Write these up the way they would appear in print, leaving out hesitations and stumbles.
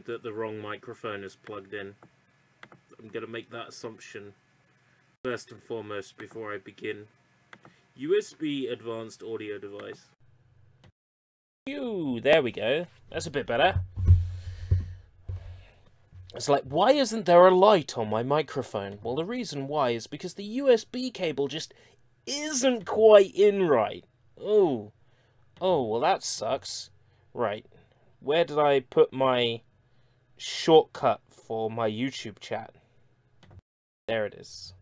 that the wrong microphone is plugged in. I'm going to make that assumption first and foremost before I begin. USB advanced audio device. There we go. That's a bit better. It's like, why isn't there a light on my microphone? Well, the reason why is because the USB cable just isn't quite in right. Oh, well that sucks. Right, where did I put my shortcut for my YouTube chat? There it is.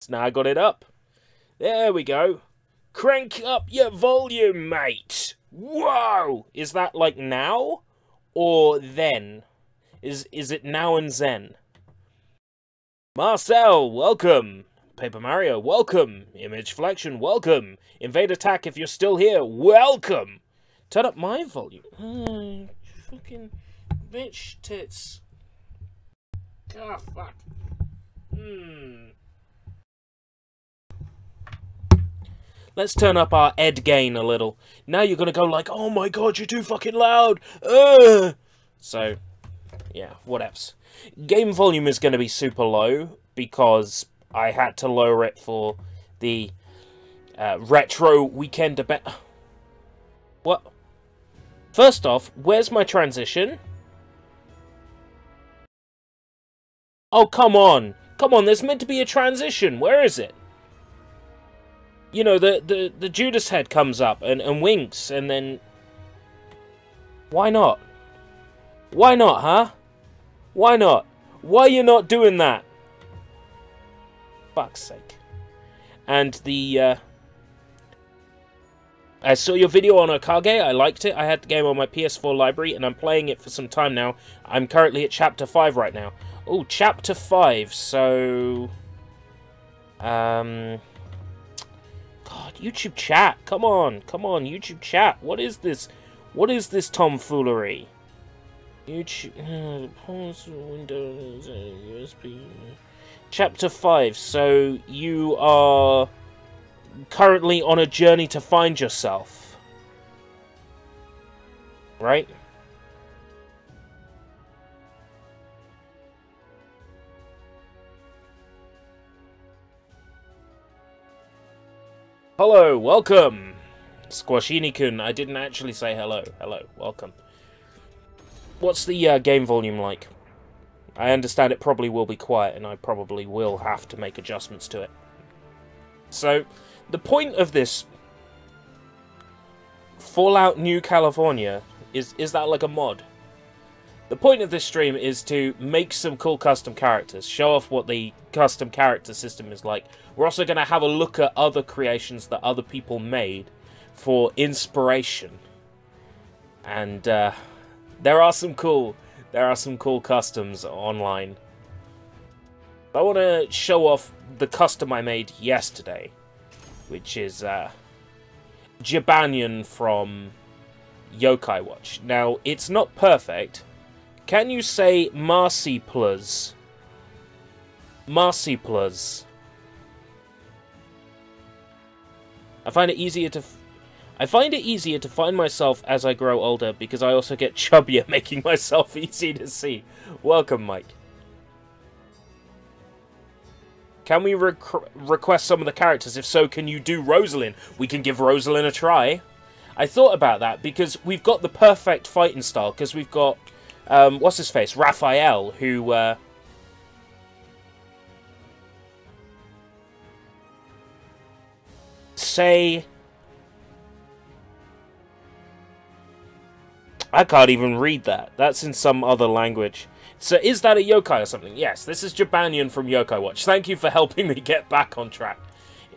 So now I got it up. There we go. Crank up your volume, mate. Whoa! Is that like now or then? Is it now and then? Marcel, welcome. Paper Mario, welcome. Image Flexion, welcome. Invade Attack, if you're still here, welcome. Turn up my volume. Fucking bitch tits. Ah, fuck. Let's turn up our ed gain a little. Now you're gonna go like, oh my god, you're too fucking loud. So, yeah, whatevs. Game volume is gonna be super low because I had to lower it for the retro weekend event. What? First off, where's my transition? Oh, come on. Come on, there's meant to be a transition. Where is it? You know, the Judas head comes up and winks, and then... Why not? Why not, huh? Why not? Why are you not doing that? Fuck's sake. And the, I saw your video on Okage, I liked it. I had the game on my PS4 library, and I'm playing it for some time now. I'm currently at Chapter 5 right now. Oh, Chapter 5, so... God, YouTube chat, come on, YouTube chat. What is this? What is this tomfoolery? YouTube... pause Windows, USB... Chapter 5, so you are currently on a journey to find yourself. Right? Hello, welcome! Squashini-kun, I didn't actually say hello. Hello, welcome. What's the game volume like? I understand it probably will be quiet, and I probably will have to make adjustments to it. So, the point of this Fallout New California is that like a mod? The point of this stream is to make some cool custom characters, show off what the custom character system is like. We're also going to have a look at other creations that other people made for inspiration. And there are some cool customs online. I want to show off the custom I made yesterday, which is Jabanian from Yokai Watch. Now, it's not perfect. Can you say Marcy Plus? Marcy Plus. I find it easier to find myself as I grow older because I also get chubbier, making myself easy to see. Welcome, Mike. Can we request some of the characters? If so, can you do Rosalind? We can give Rosalind a try. I thought about that because we've got the perfect fighting style, because we've got, what's his face? Raphael, who, say... I can't even read that. That's in some other language. So is that a yokai or something? Yes, this is Jabanian from Yokai Watch. Thank you for helping me get back on track.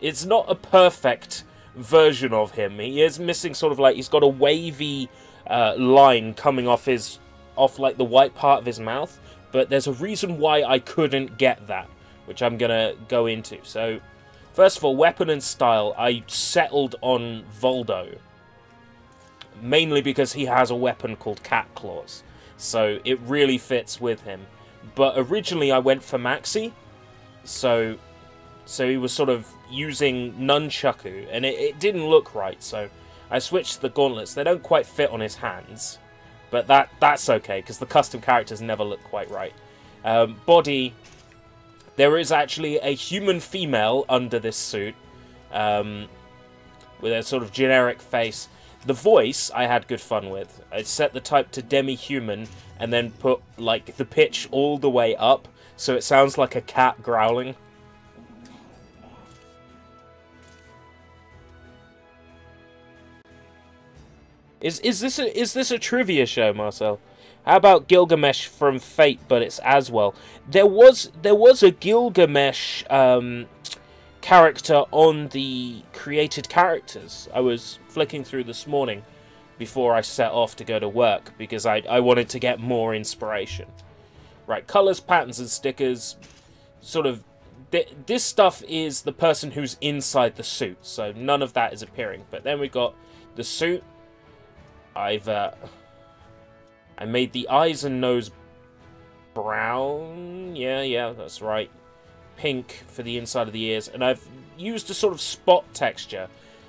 It's not a perfect version of him. He is missing sort of like, he's got a wavy line coming off like the white part of his mouth. But there's a reason why I couldn't get that, which I'm gonna go into. So, first of all, weapon and style, I settled on Voldo. Mainly because he has a weapon called Cat Claws. So it really fits with him. But originally I went for Maxi. So he was sort of using Nunchaku. And it didn't look right. So I switched to the gauntlets. They don't quite fit on his hands. But that's okay, because the custom characters never look quite right. Body, there is actually a human female under this suit, with a sort of generic face. The voice I had good fun with. I set the type to demi-human, and then put, like, the pitch all the way up, so it sounds like a cat growling. Is this a trivia show, Marcel? How about Gilgamesh from Fate, but it's as well? There was a Gilgamesh character on the created characters. I was flicking through this morning before I set off to go to work because I wanted to get more inspiration. Right, colors, patterns, and stickers. Sort of, this stuff is the person who's inside the suit, so none of that is appearing. But then we've got the suit. I made the eyes and nose brown. Yeah, that's right. Pink for the inside of the ears. And I've used a sort of spot texture.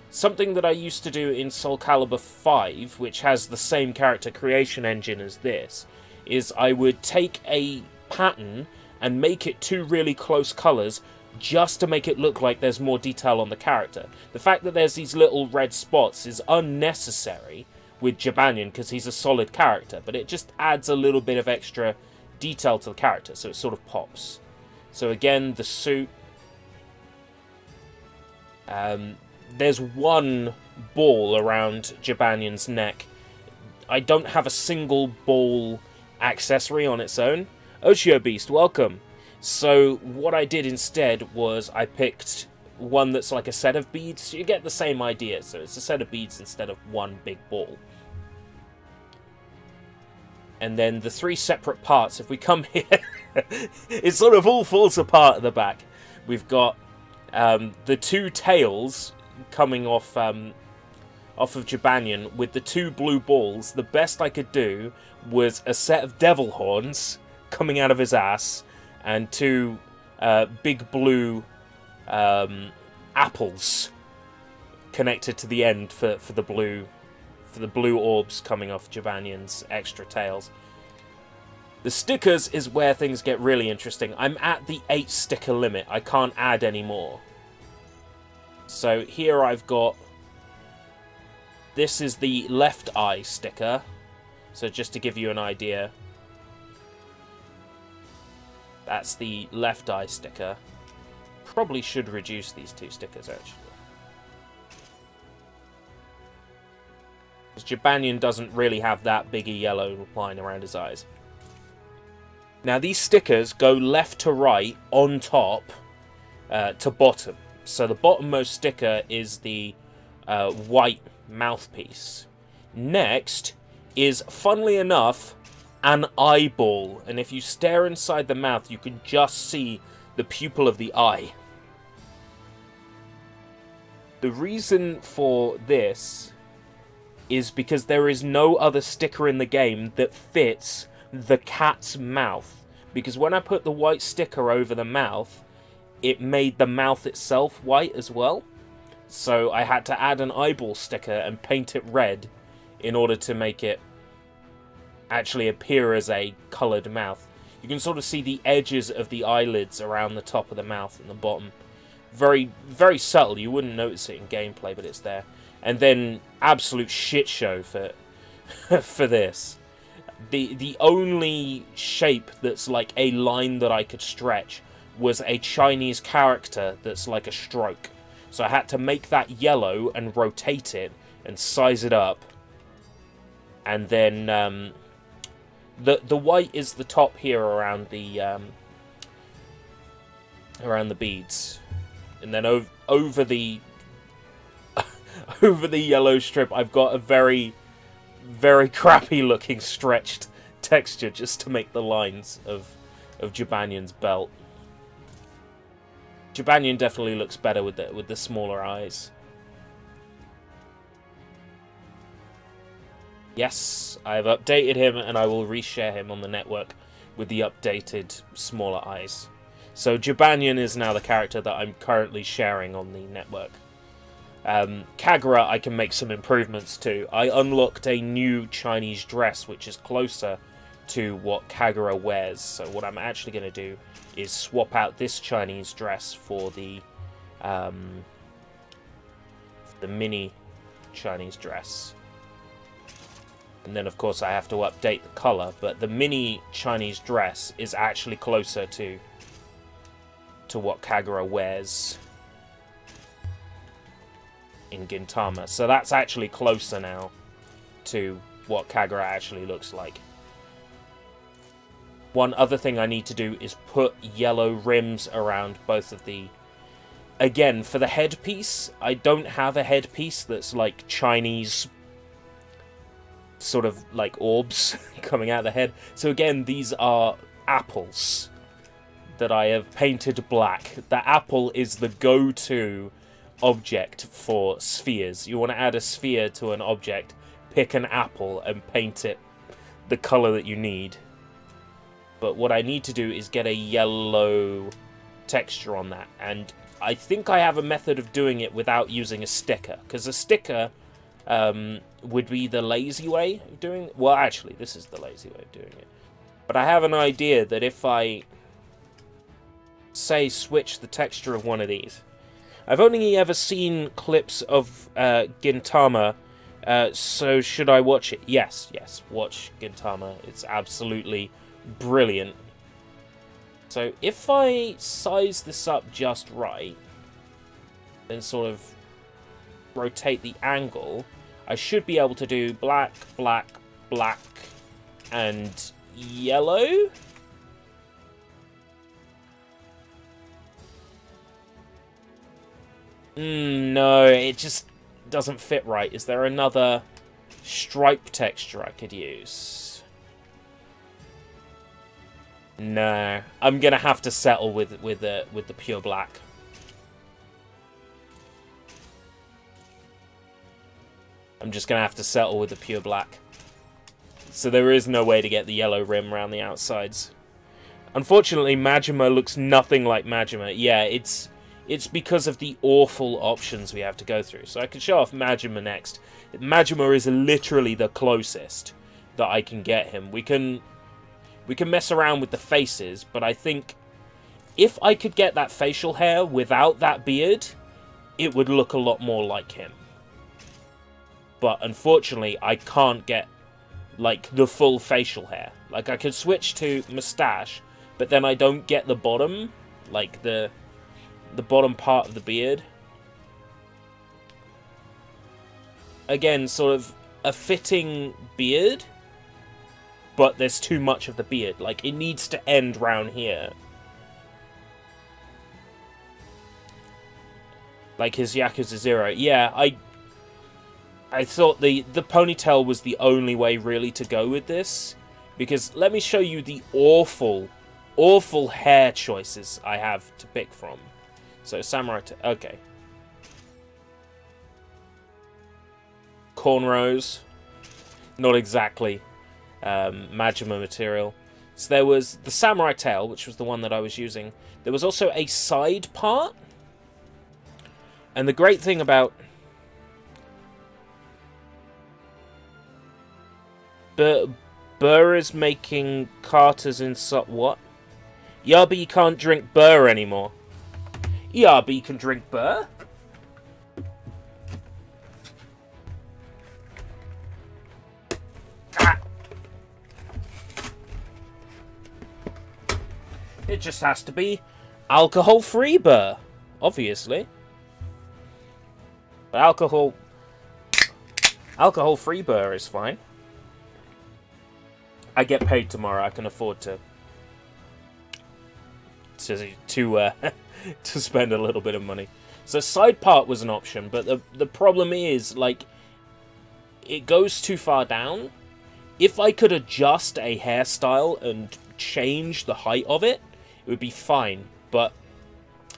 Something that I used to do in Soulcalibur 5, which has the same character creation engine as this, is I would take a pattern and make it two really close colours just to make it look like there's more detail on the character. The fact that there's these little red spots is unnecessary with Jabanian because he's a solid character, but it just adds a little bit of extra detail to the character, so it sort of pops. So again, the suit. There's one ball around Jabanian's neck. I don't have a single ball accessory on its own. Oshio Beast, welcome. So what I did instead was I picked one that's like a set of beads. You get the same idea, so it's a set of beads instead of one big ball. And then the three separate parts, if we come here, it sort of all falls apart at the back. We've got the two tails coming off of Jabanian with the two blue balls. The best I could do was a set of devil horns coming out of his ass and two big blue apples connected to the end for the blue orbs coming off Jabanian's extra tails. The stickers is where things get really interesting. I'm at the 8 sticker limit. I can't add any more. So here I've got... This is the left eye sticker. So just to give you an idea. That's the left eye sticker. Probably should reduce these two stickers, actually. Because Jabanian doesn't really have that big a yellow line around his eyes. Now these stickers go left to right on top to bottom. So the bottommost sticker is the white mouthpiece. Next is, funnily enough, an eyeball. And if you stare inside the mouth, you can just see the pupil of the eye. The reason for this is because there is no other sticker in the game that fits the cat's mouth. Because when I put the white sticker over the mouth, it made the mouth itself white as well. So I had to add an eyeball sticker and paint it red in order to make it actually appear as a coloured mouth. You can sort of see the edges of the eyelids around the top of the mouth and the bottom. Very, very subtle. You wouldn't notice it in gameplay, but it's there. And then absolute shit show for for this. The only shape that's like a line that I could stretch was a Chinese character that's like a stroke. So I had to make that yellow and rotate it and size it up. And then the white is the top here around the beads. And then over the over the yellow strip, I've got a very, very crappy looking stretched texture just to make the lines of Jabanian's belt. Jabanian definitely looks better with the smaller eyes. Yes, I've updated him and I will reshare him on the network with the updated smaller eyes. So Jabanian is now the character that I'm currently sharing on the network. Kagura I can make some improvements to. I unlocked a new Chinese dress which is closer to what Kagura wears. So what I'm actually going to do is swap out this Chinese dress for the mini Chinese dress. And then of course I have to update the color, but the mini Chinese dress is actually closer to what Kagura wears in Gintama. So that's actually closer now to what Kagura actually looks like. One other thing I need to do is put yellow rims around both of the... Again, for the headpiece, I don't have a headpiece that's like Chinese sort of like orbs coming out of the head. So again, these are apples that I have painted black. The apple is the go-to object for spheres. You want to add a sphere to an object, pick an apple and paint it the color that you need. But what I need to do is get a yellow texture on that, and I think I have a method of doing it without using a sticker, because a sticker would be the lazy way of doing it. Well, actually, this is the lazy way of doing it. But I have an idea that if I, say, switch the texture of one of these... I've only ever seen clips of Gintama, so should I watch it? Yes, watch Gintama. It's absolutely brilliant. So if I size this up just right, and sort of rotate the angle, I should be able to do black, black, black, and yellow. No, it just doesn't fit right. Is there another stripe texture I could use? No, I'm gonna have to settle with the pure black. I'm just gonna have to settle with the pure black. So there is no way to get the yellow rim around the outsides. Unfortunately, Majima looks nothing like Majima. Yeah, it's because of the awful options we have to go through. So I can show off Majima next. Majima is literally the closest that I can get him. We can mess around with the faces, but I think if I could get that facial hair without that beard, it would look a lot more like him. But unfortunately, I can't get like the full facial hair. Like I could switch to mustache, but then I don't get the bottom, like the bottom part of the beard. Again, sort of a fitting beard, but there's too much of the beard. Like, it needs to end round here. Like his Yakuza 0. Yeah, I thought the ponytail was the only way really to go with this. Because let me show you the awful, awful hair choices I have to pick from. So, samurai... okay. Cornrows. Not exactly Majima material. So there was the samurai tail, which was the one that I was using. There was also a side part. And the great thing about... Burr is making Carters in... what? Yeah, but you can't drink Burr anymore. Yeah, but you can drink Burr. Ah. It just has to be alcohol-free Burr, obviously. But alcohol-free Burr is fine. I get paid tomorrow. I can afford to spend a little bit of money. So side part was an option, but the problem is, like, it goes too far down. If I could adjust a hairstyle and change the height of it, it would be fine. But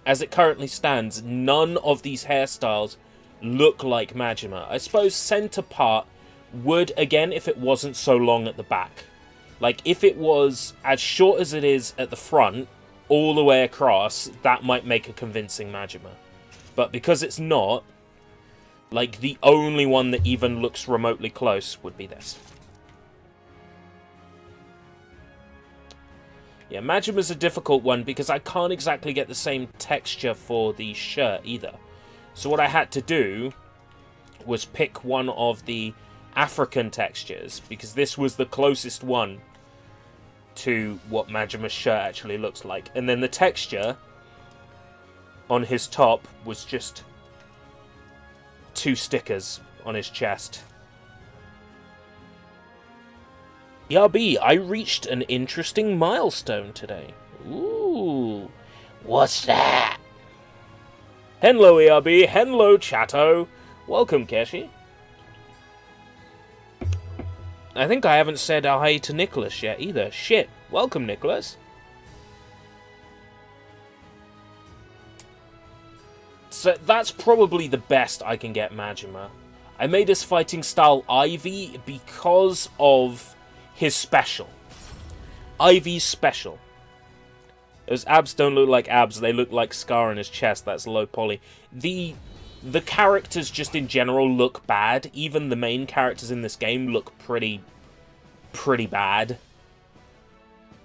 as it currently stands, none of these hairstyles look like Majima. I suppose center part would, again, if it wasn't so long at the back. Like, if it was as short as it is at the front, all the way across, that might make a convincing Majima. But because it's not, Like, the only one that even looks remotely close would be this. Yeah, Majima's a difficult one because I can't exactly get the same texture for the shirt either. So what I had to do was pick one of the African textures, because this was the closest one to what Majima's shirt actually looks like. And then the texture on his top was just 2 stickers on his chest. ERB, I reached an interesting milestone today. Ooh, what's that? Hello, ERB. Hello, Chatto. Welcome, Keshi. I think I haven't said hi to Nicholas yet either. Shit. Welcome, Nicholas. So that's probably the best I can get Majima. I made his fighting style Ivy because of his special. Ivy's special. Those abs don't look like abs, they look like scar on his chest. That's low poly. The characters just in general look bad. Even the main characters in this game look pretty bad.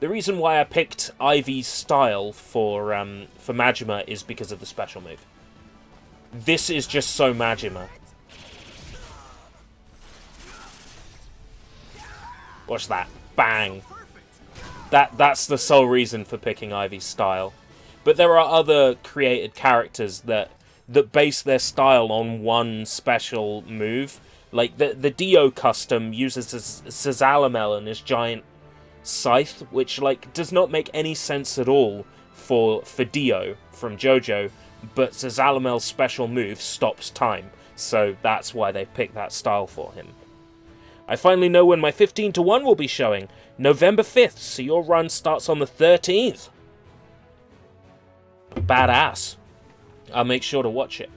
The reason why I picked Ivy's style for Majima is because of the special move. This is just so Majima. Watch that. Bang. That's the sole reason for picking Ivy's style. But there are other created characters that base their style on one special move. Like the Dio custom uses Zazalamel and his giant scythe, which like does not make any sense at all for Dio from JoJo, but Zazalamel's special move stops time, so that's why they picked that style for him. I finally know when my 15-to-1 will be showing. November 5th, so your run starts on the 13th. Badass. I'll make sure to watch it.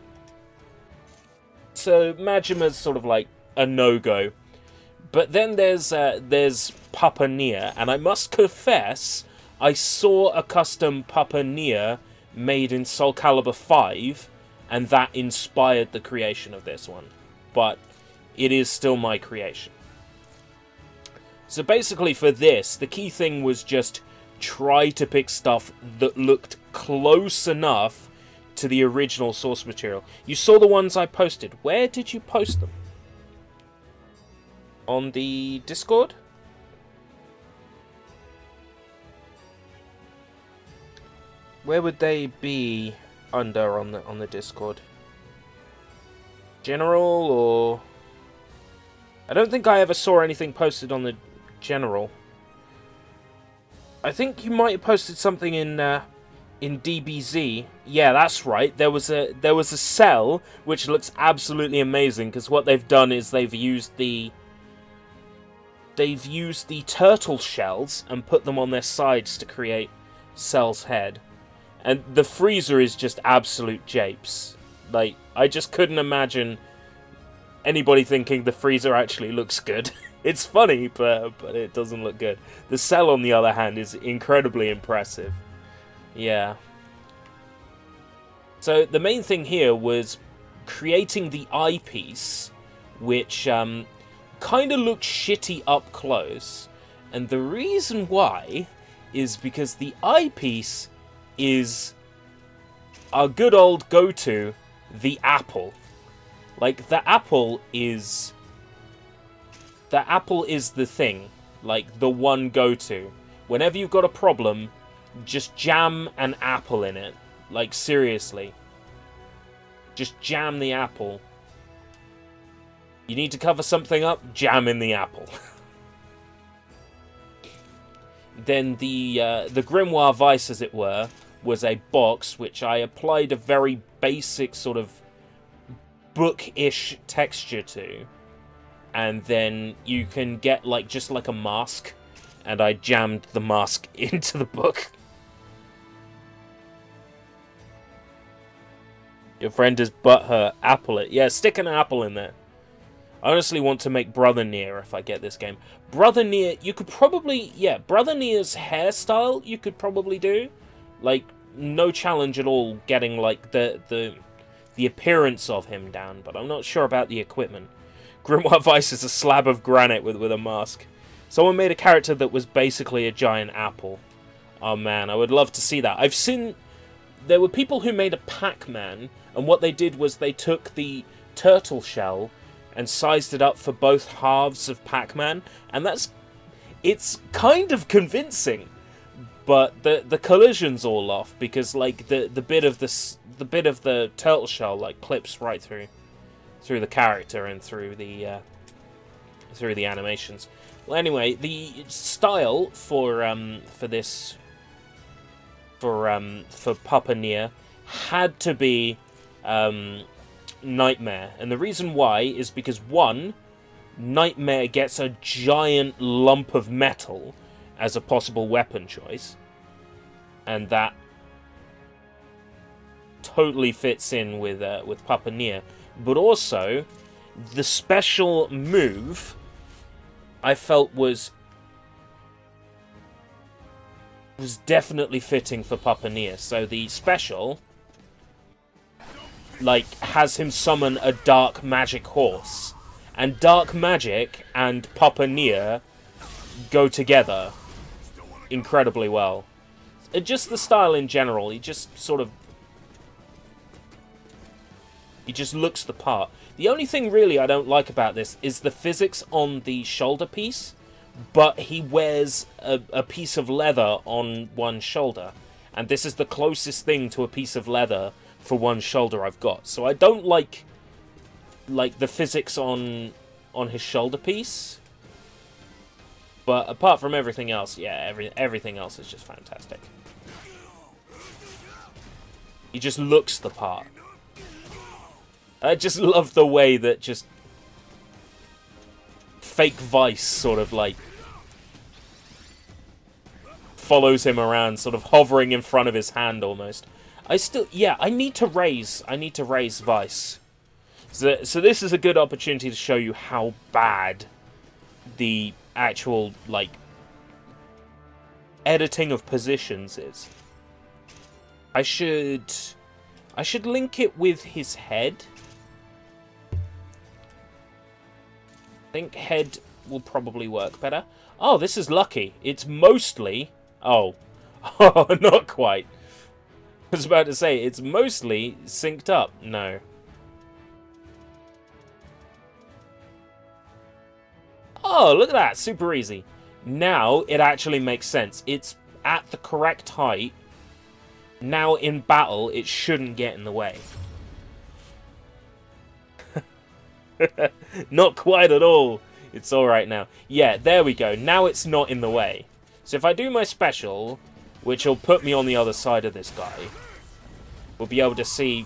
So Majima's sort of like a no-go. But then there's Papa Nia, and I must confess, I saw a custom Papa Nia made in Soulcalibur 5, and that inspired the creation of this one. But it is still my creation. So basically for this, the key thing was just try to pick stuff that looked close enough to the original source material. You saw the ones I posted. Where did you post them? On the Discord? Where would they be under on the Discord? General or... I don't think I ever saw anything posted on the General. I think you might have posted something in DBZ. Yeah, that's right. There was a cell which looks absolutely amazing, because what they've done is they've used the turtle shells and put them on their sides to create Cell's head. And the freezer is just absolute japes. Like, I just couldn't imagine anybody thinking the freezer actually looks good. It's funny, but it doesn't look good. The cell, on the other hand, is incredibly impressive. Yeah. So the main thing here was creating the eyepiece, which kind of looked shitty up close. And the reason why is because the eyepiece is our good old go-to, the apple. Like, the apple is the thing. Like, the one go-to. Whenever you've got a problem, just jam an apple in it. Like, seriously. Just jam the apple. You need to cover something up, jam in the apple. Then the Grimoire Vice, as it were, was a box which I applied a very basic sort of book-ish texture to. And then you can get like just like a mask, and I jammed the mask into the book. Your friend is butthurt. Apple it. Yeah, stick an apple in there. I honestly want to make Brother Nier if I get this game. Brother Nier, you could probably... Yeah, Brother Nier's hairstyle you could probably do. Like, no challenge at all getting, like, the the appearance of him down, but I'm not sure about the equipment. Grimoire Vice is a slab of granite with a mask. Someone made a character that was basically a giant apple. Oh man, I would love to see that. I've seen... There were people who made a Pac-Man, and what they did was they took the turtle shell and sized it up for both halves of Pac-Man, and it's kind of convincing, but the collision's all off because like the bit of the turtle shell like clips right through the character and through the animations. Well, anyway, the style for Papa Nier had to be Nightmare, and the reason why is because one, Nightmare gets a giant lump of metal as a possible weapon choice, and that totally fits in with Papa Nier. But also, the special move I felt was definitely fitting for Papa Nier. So the special, like, has him summon a dark magic horse. And dark magic and Papa Nier go together incredibly well. Just the style in general, he just sort of... He just looks the part. The only thing really I don't like about this is the physics on the shoulder piece, but he wears a piece of leather on one shoulder. And this is the closest thing to a piece of leather for one shoulder I've got. So I don't like the physics on his shoulder piece. But apart from everything else, yeah, everything else is just fantastic. He just looks the part. I just love the way that just fake Vice sort of like follows him around, sort of hovering in front of his hand almost. I need to raise Vice. So this is a good opportunity to show you how bad the actual like editing of positions is. I should link it with his head. I think head will probably work better. Oh, this is lucky. It's mostly... Oh. Oh, not quite. I was about to say, it's mostly synced up. No. Oh, look at that. Super easy. Now, it actually makes sense. It's at the correct height. Now, in battle, it shouldn't get in the way. Not quite at all. It's alright now. Yeah, there we go. Now it's not in the way. So if I do my special, which will put me on the other side of this guy, we'll be able to see...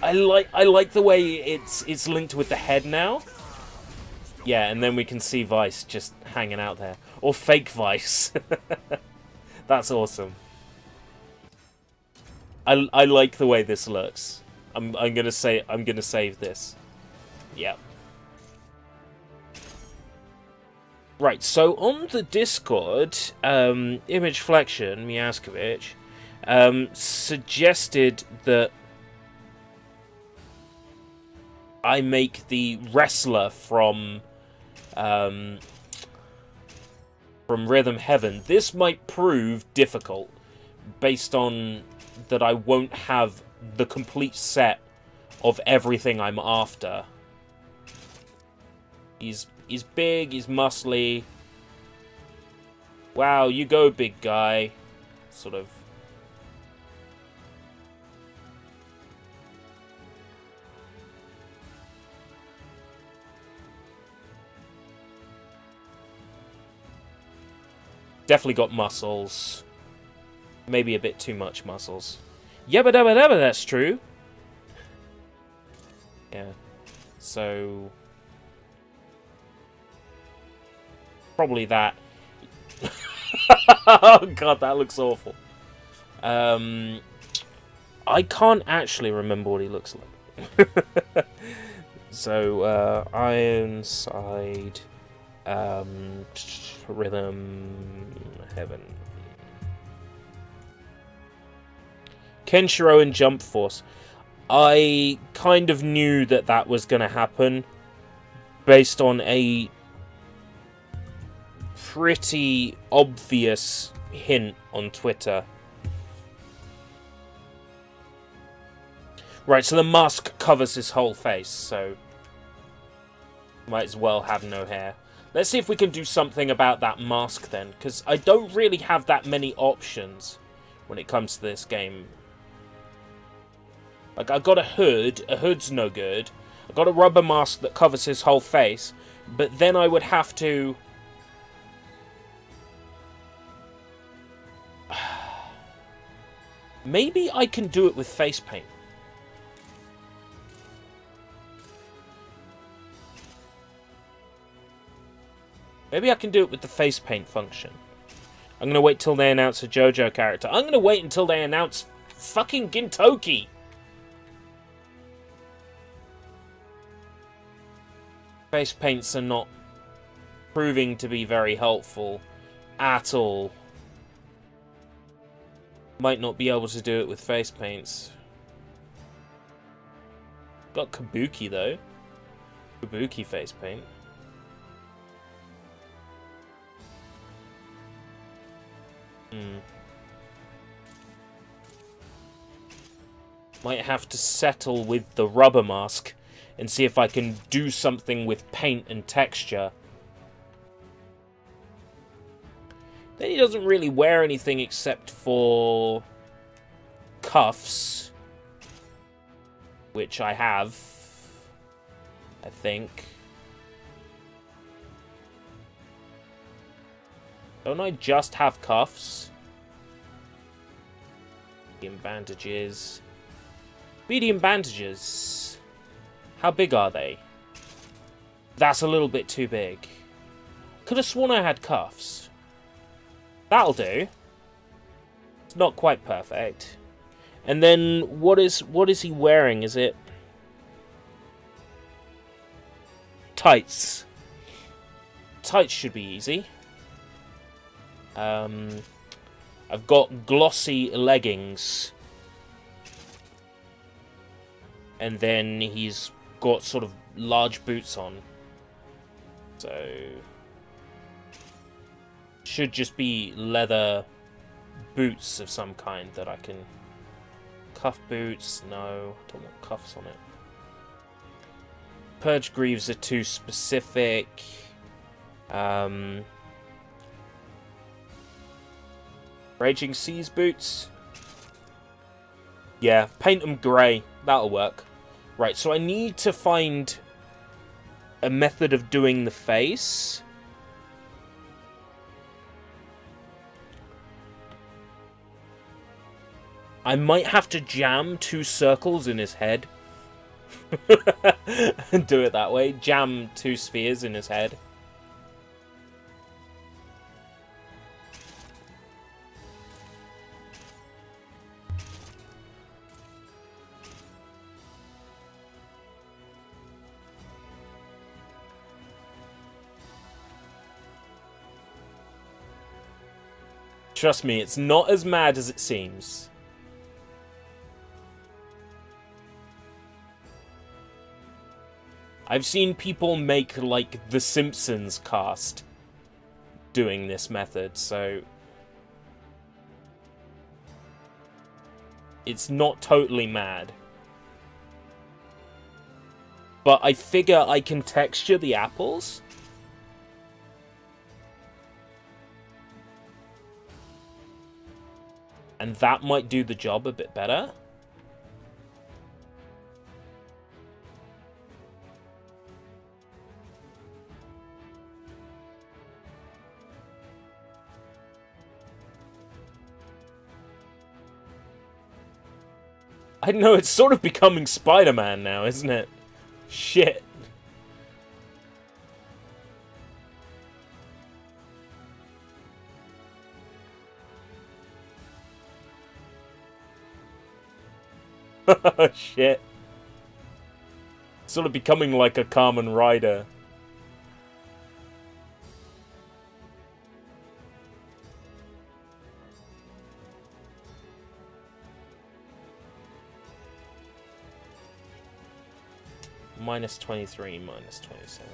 I like the way it's linked with the head now. Yeah, and then we can see Vice just hanging out there. Or fake Vice. That's awesome. I like the way this looks. I'm gonna save this. Yep. Right, so on the Discord, Image Flexion, Miaskovich, suggested that I make the wrestler from Rhythm Heaven. This might prove difficult, based on that I won't have the complete set of everything I'm after. He's big, he's muscly. Wow, you go, big guy. Sort of. Definitely got muscles. Maybe a bit too much muscles. Yabba dabba dabba, that's true. Yeah. So... probably that. Oh god, that looks awful. I can't actually remember what he looks like. So, Ironside, Rhythm Heaven. Kenshiro and Jump Force. I kind of knew that that was going to happen based on a pretty obvious hint on Twitter. Right, so the mask covers his whole face, so might as well have no hair. Let's see if we can do something about that mask then, because I don't really have that many options when it comes to this game. Like, I got a hood. A hood's no good. I got a rubber mask that covers his whole face, but then I would have to... Maybe I can do it with face paint. Maybe I can do it with the face paint function. I'm going to wait till they announce a JoJo character. I'm going to wait until they announce fucking Gintoki. Face paints are not proving to be very helpful at all. Might not be able to do it with face paints. Got Kabuki though. Kabuki face paint. Might have to settle with the rubber mask and see if I can do something with paint and texture. Then he doesn't really wear anything except for cuffs, which I have, I think. Don't I just have cuffs? Medium bandages. Medium bandages. How big are they? That's a little bit too big. Could have sworn I had cuffs. That'll do. It's not quite perfect. And then what is he wearing? Is it tights? Tights should be easy. I've got glossy leggings. And then he's got sort of large boots on. So should just be leather boots of some kind that I can... Cuff boots? No, don't want cuffs on it. Purge greaves are too specific. Raging Seas boots? Yeah, paint them grey. That'll work. Right, so I need to find a method of doing the face. I might have to jam 2 circles in his head. And do it that way. Jam 2 spheres in his head. Trust me, it's not as mad as it seems. I've seen people make, like, The Simpsons cast doing this method, so... It's not totally mad. But I figure I can texture the apples. And that might do the job a bit better. I know, it's sort of becoming Spider-Man now, isn't it? Shit. Shit. Sort of becoming like a Kamen Rider. minus 23, minus 27.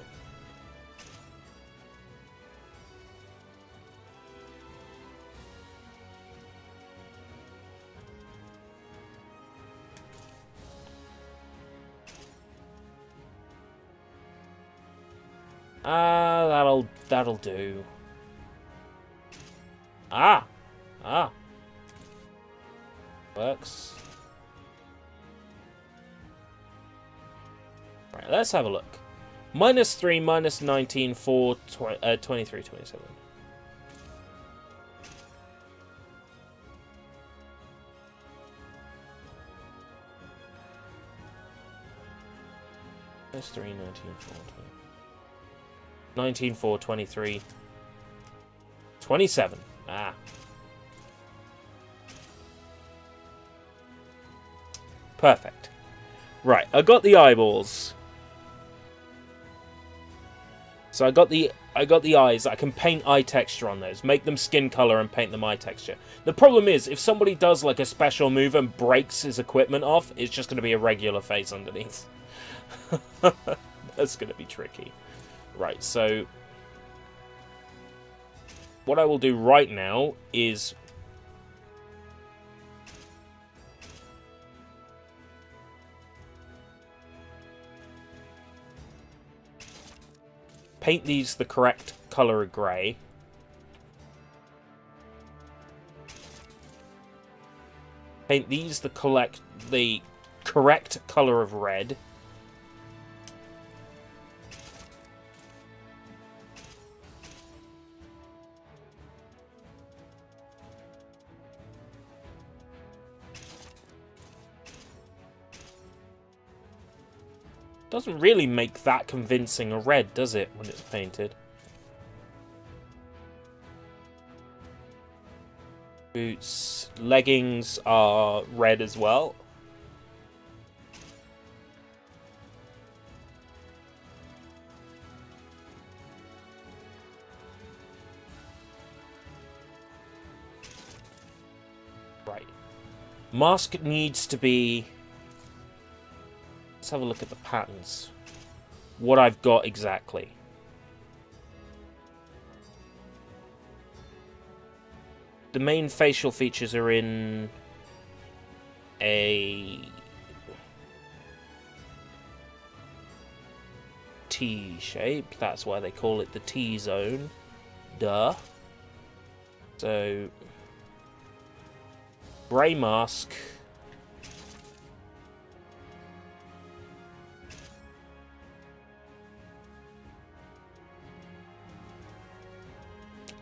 That'll do. Ah! Works. Right, let's have a look. Minus 3, minus 19, 4, 23, 27. Minus 3, 19, 4, 20. 19, 4, 23. 27. Ah. Perfect. Right, I got the eyeballs. So I got the eyes. I can paint eye texture on those. Make them skin color and paint them eye texture. The problem is, if somebody does like a special move and breaks his equipment off, it's just going to be a regular face underneath. That's going to be tricky. Right, so what I will do right now is paint these the correct color of grey. Paint these the correct color of red. Doesn't really make that convincing a red, does it, when it's painted? Boots, leggings are red as well. Right. Mask needs to be... Let's have a look at the patterns. What I've got exactly. The main facial features are in a T shape. That's why they call it the T zone. Duh. So, grey mask.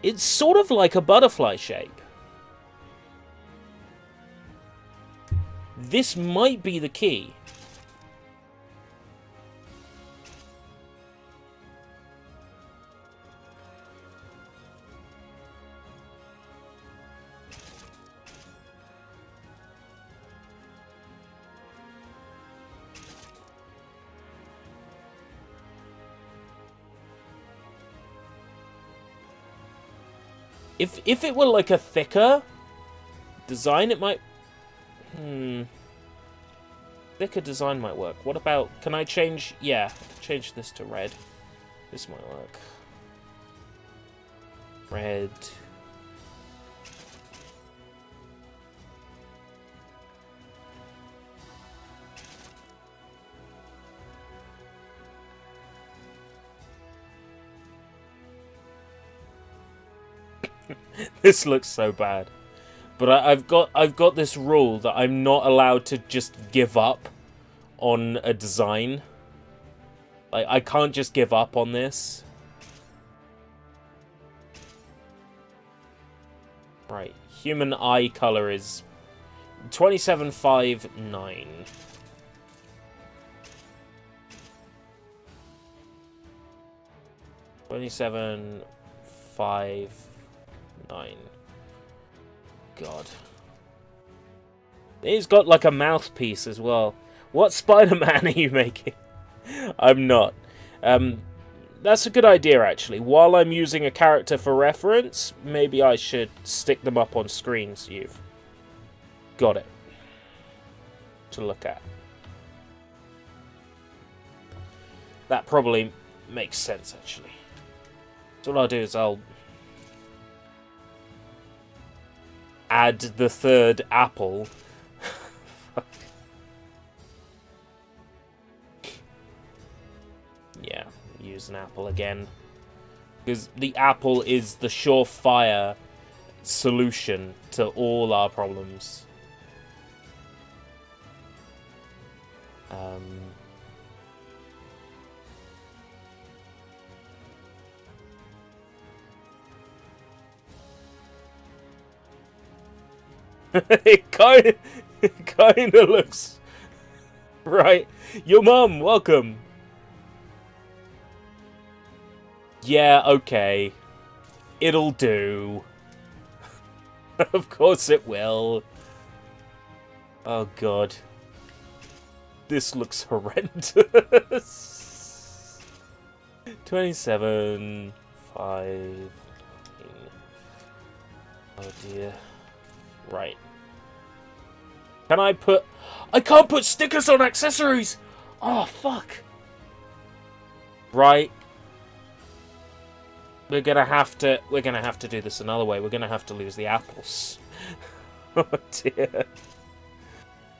It's sort of like a butterfly shape. This might be the key. If it were like a thicker design, it might... Thicker design might work. What about... Can I change... Yeah, I can change this to red. This might work. Red. This looks so bad. But I've got this rule that I'm not allowed to just give up on a design. Like, I can't just give up on this. Right, human eye color is 2759. $27.59. God. He's got like a mouthpiece as well. What Spider-Man are you making? I'm not. That's a good idea, actually. While I'm using a character for reference, maybe I should stick them up on screen so you've got it to look at. That probably makes sense, actually. So what I'll do is I'll add the third apple. Yeah, use an apple again. Because the apple is the surefire solution to all our problems. It kind of looks right. Your mum, welcome. Yeah, okay. It'll do. Of course it will. Oh god. This looks horrendous. 27, 5. Oh dear. Right. Can I put... I can't put stickers on accessories! Oh, fuck. Right. We're gonna have to do this another way. We're gonna have to lose the apples. Oh dear.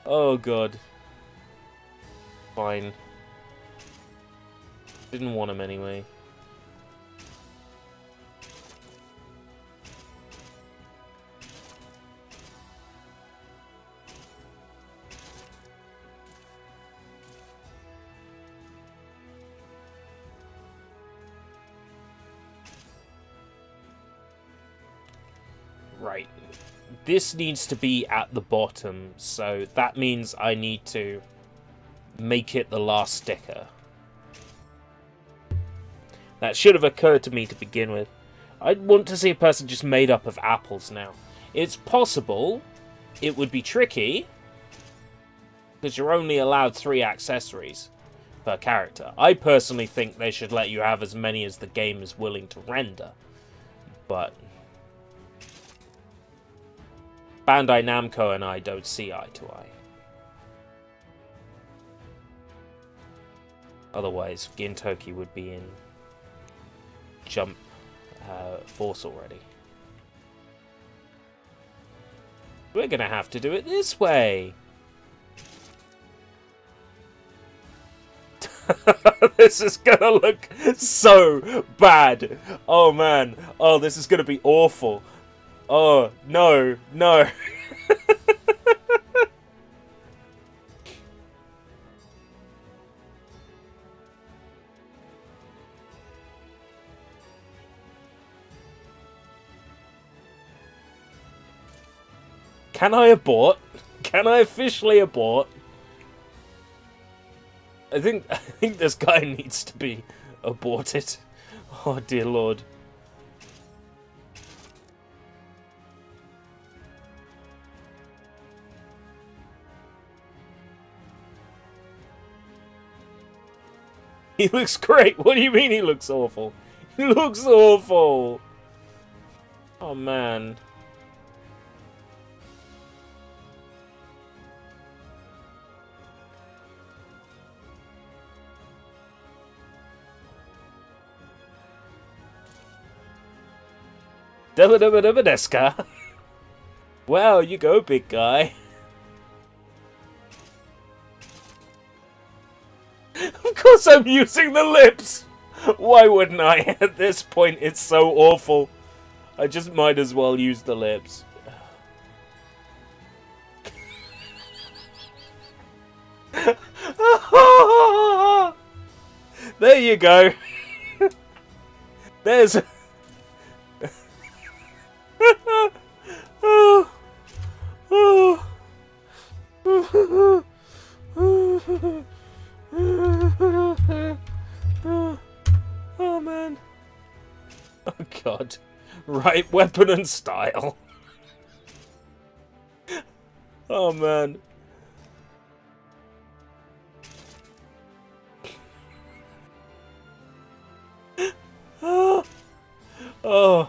Oh god. Fine. Didn't want them anyway. Right. This needs to be at the bottom, so that means I need to make it the last sticker. That should have occurred to me to begin with. I want to see a person just made up of apples now. It's possible. It would be tricky, because you're only allowed 3 accessories per character. I personally think they should let you have as many as the game is willing to render. But Bandai Namco and I don't see eye to eye. Otherwise, Gintoki would be in Jump Force already. We're gonna have to do it this way. This is gonna look so bad. Oh man. Oh, this is gonna be awful. Oh, no, no. Can I abort? Can I officially abort? I think this guy needs to be aborted. Oh dear lord. He looks great. What do you mean he looks awful? He looks awful. Oh man. Dubba dubba dubba deska. Wow, you go, big guy. Of course I'm using the lips! Why wouldn't I? At this point, it's so awful. I just might as well use the lips. There you go. There's... Oh man. Oh god. Right weapon and style. Oh man. Oh.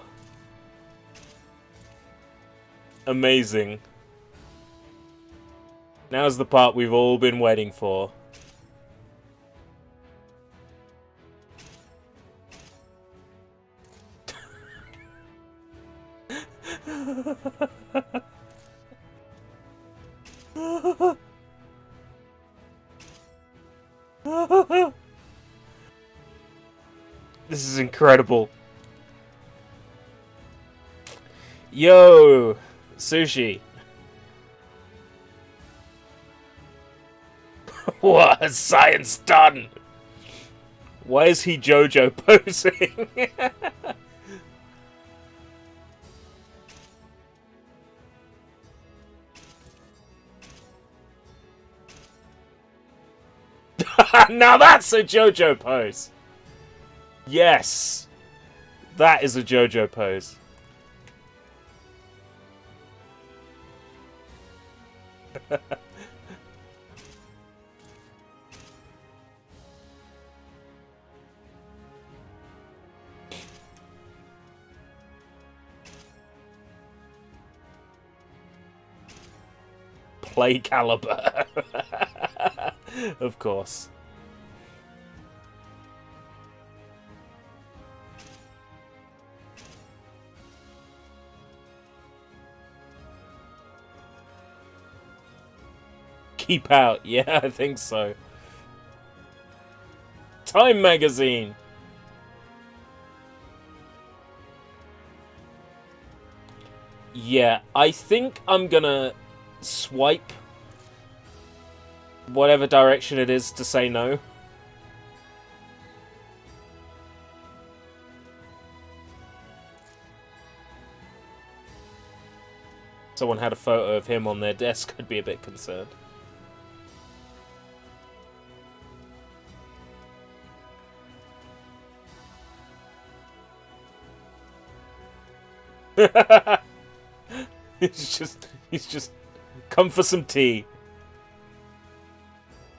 Amazing. Now's the part we've all been waiting for. This is incredible. Yo, sushi. What has science done? Why is he JoJo posing? Now that's a JoJo pose. Yes. That is a JoJo pose. Play Caliber. Of course. Keep out. Yeah, I think so. Time magazine. Yeah, I think I'm gonna swipe whatever direction it is to say no. Someone had a photo of him on their desk, I'd be a bit concerned. He's just come for some tea.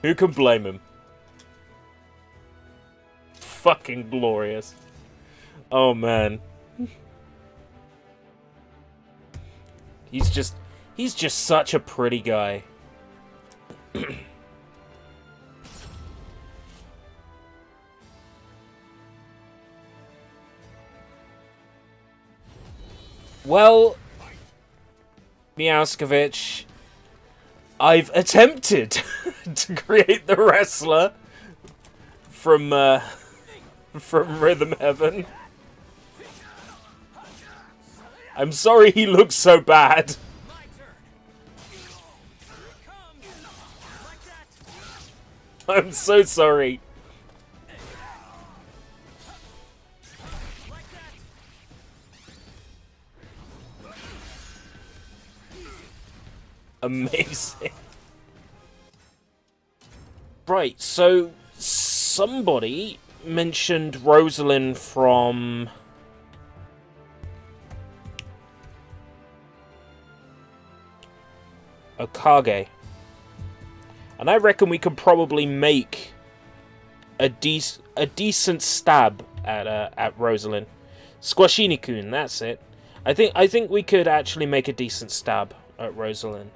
Who can blame him? Fucking glorious. Oh man. He's just such a pretty guy. Well, Meowskovich, I've attempted to create the wrestler from Rhythm Heaven. I'm sorry he looks so bad. I'm so sorry. Amazing. Right, so somebody mentioned Rosalind from Okage. And I reckon we could probably make a decent stab at Rosalind. Squashini-kun, that's it. I think we could actually make a decent stab at Rosalind.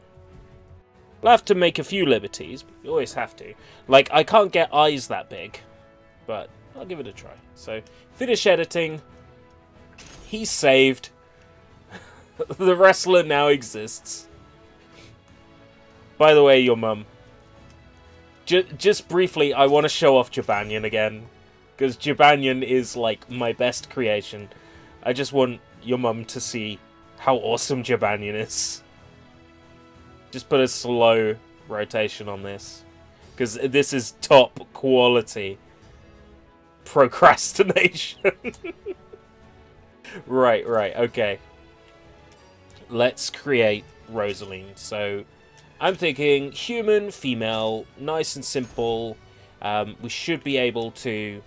We'll have to make a few liberties, but we always have to. Like, I can't get eyes that big, but I'll give it a try. So, finish editing. He's saved. The wrestler now exists. By the way, your mum. Just briefly, I want to show off Jibanyan again. Because Jibanyan is, like, my best creation. I just want your mum to see how awesome Jibanyan is. Just put a slow rotation on this. Because this is top quality procrastination. Right, okay. Let's create Rosaline. So, I'm thinking human, female, nice and simple. We should be able to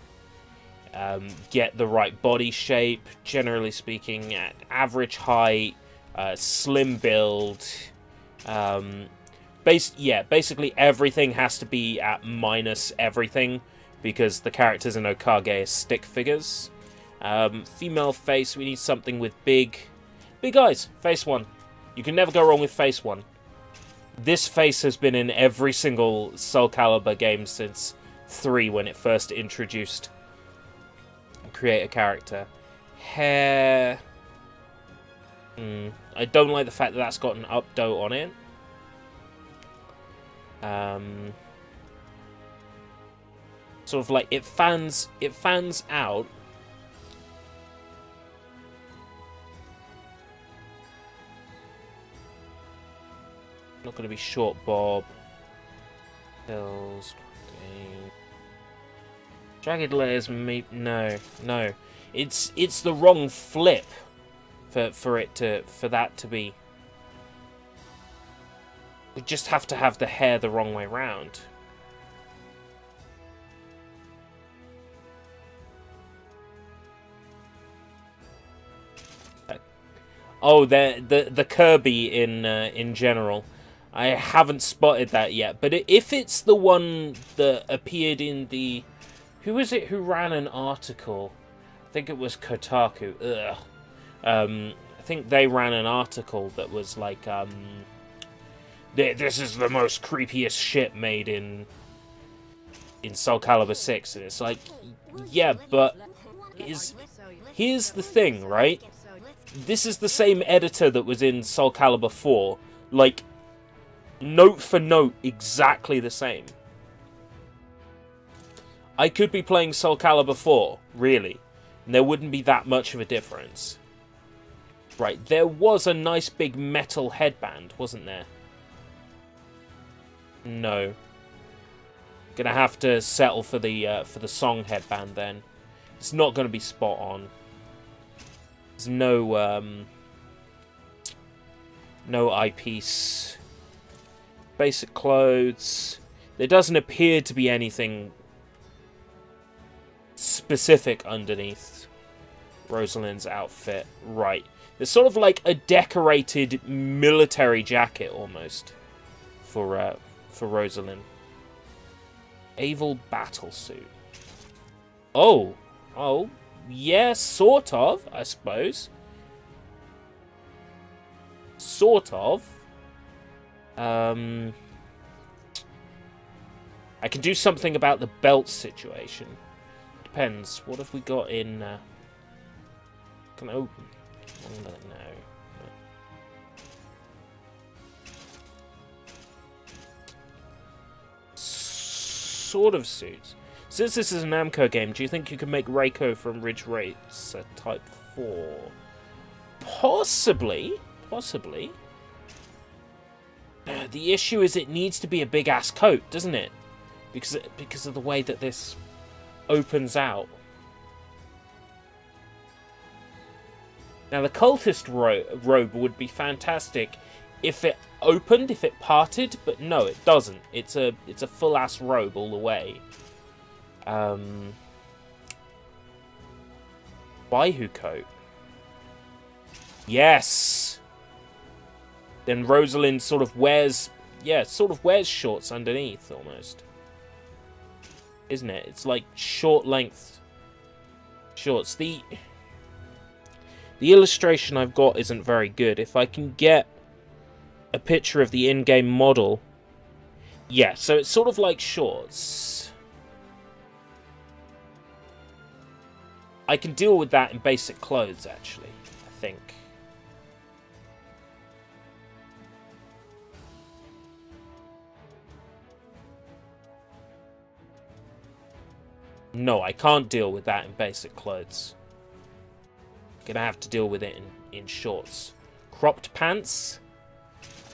get the right body shape, generally speaking, at average height, slim build. Basically everything has to be at minus everything, because the characters in Okage are stick figures. Female face, we need something with big eyes. Face 1. You can never go wrong with face 1. This face has been in every single Soulcalibur game since 3 when it first introduced create a character. Hair. I don't like the fact that that's got an updo on it. Sort of like it fans out. Not going to be short bob. Hills. Jagged layers, no. It's the wrong flip for that to be. We just have to have the hair the wrong way round. Oh, the Kirby in general. I haven't spotted that yet, but if it's the one that appeared in the... Who was it who ran an article? I think it was Kotaku. Ugh. I think they ran an article that was like, this is the most creepiest shit made in Soulcalibur 6. And it's like, yeah, but here's the thing, right? This is the same editor that was in Soulcalibur 4. Like, note for note, exactly the same. I could be playing Soulcalibur 4, really, and there wouldn't be that much of a difference. Right, there was a nice big metal headband, wasn't there? No. Gonna have to settle for the song headband then. It's not gonna be spot on. There's no eyepiece. Basic clothes. There doesn't appear to be anything specific underneath Rosalind's outfit. Right. There's sort of like a decorated military jacket almost for Rosalind. Aval battlesuit. Oh, yeah, sort of, I suppose. Sort of. I can do something about the belt situation. Depends. What have we got in? Can I open? No. Sort of suits. Since this is a Namco game, do you think you can make Reiko from Ridge Racer Type 4? Possibly. The issue is it needs to be a big-ass coat, doesn't it? Because of the way that this opens out. Now, the cultist robe would be fantastic if it opened, if it parted, but no, it doesn't. It's a full-ass robe all the way. Baihu coat. Yes! Then Rosalind sort of wears shorts underneath, almost. Isn't it? It's like short-length shorts. The illustration I've got isn't very good. If I can get a picture of the in-game model... Yeah, so it's sort of like shorts. I can deal with that in basic clothes, actually, I think. No, I can't deal with that in basic clothes. Gonna have to deal with it in shorts. Cropped pants?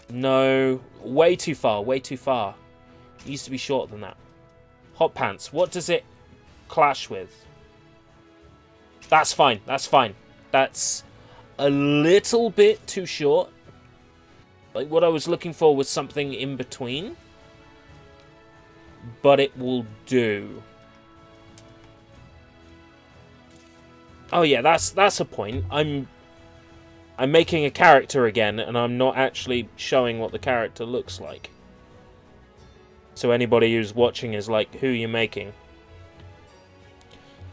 No. Way too far, way too far. It used to be shorter than that. Hot pants. What does it clash with? That's fine, that's fine. That's a little bit too short. Like, what I was looking for was something in between. But it will do. Oh yeah, that's a point. I'm making a character again, and I'm not actually showing what the character looks like. So anybody who's watching is like, who are you making?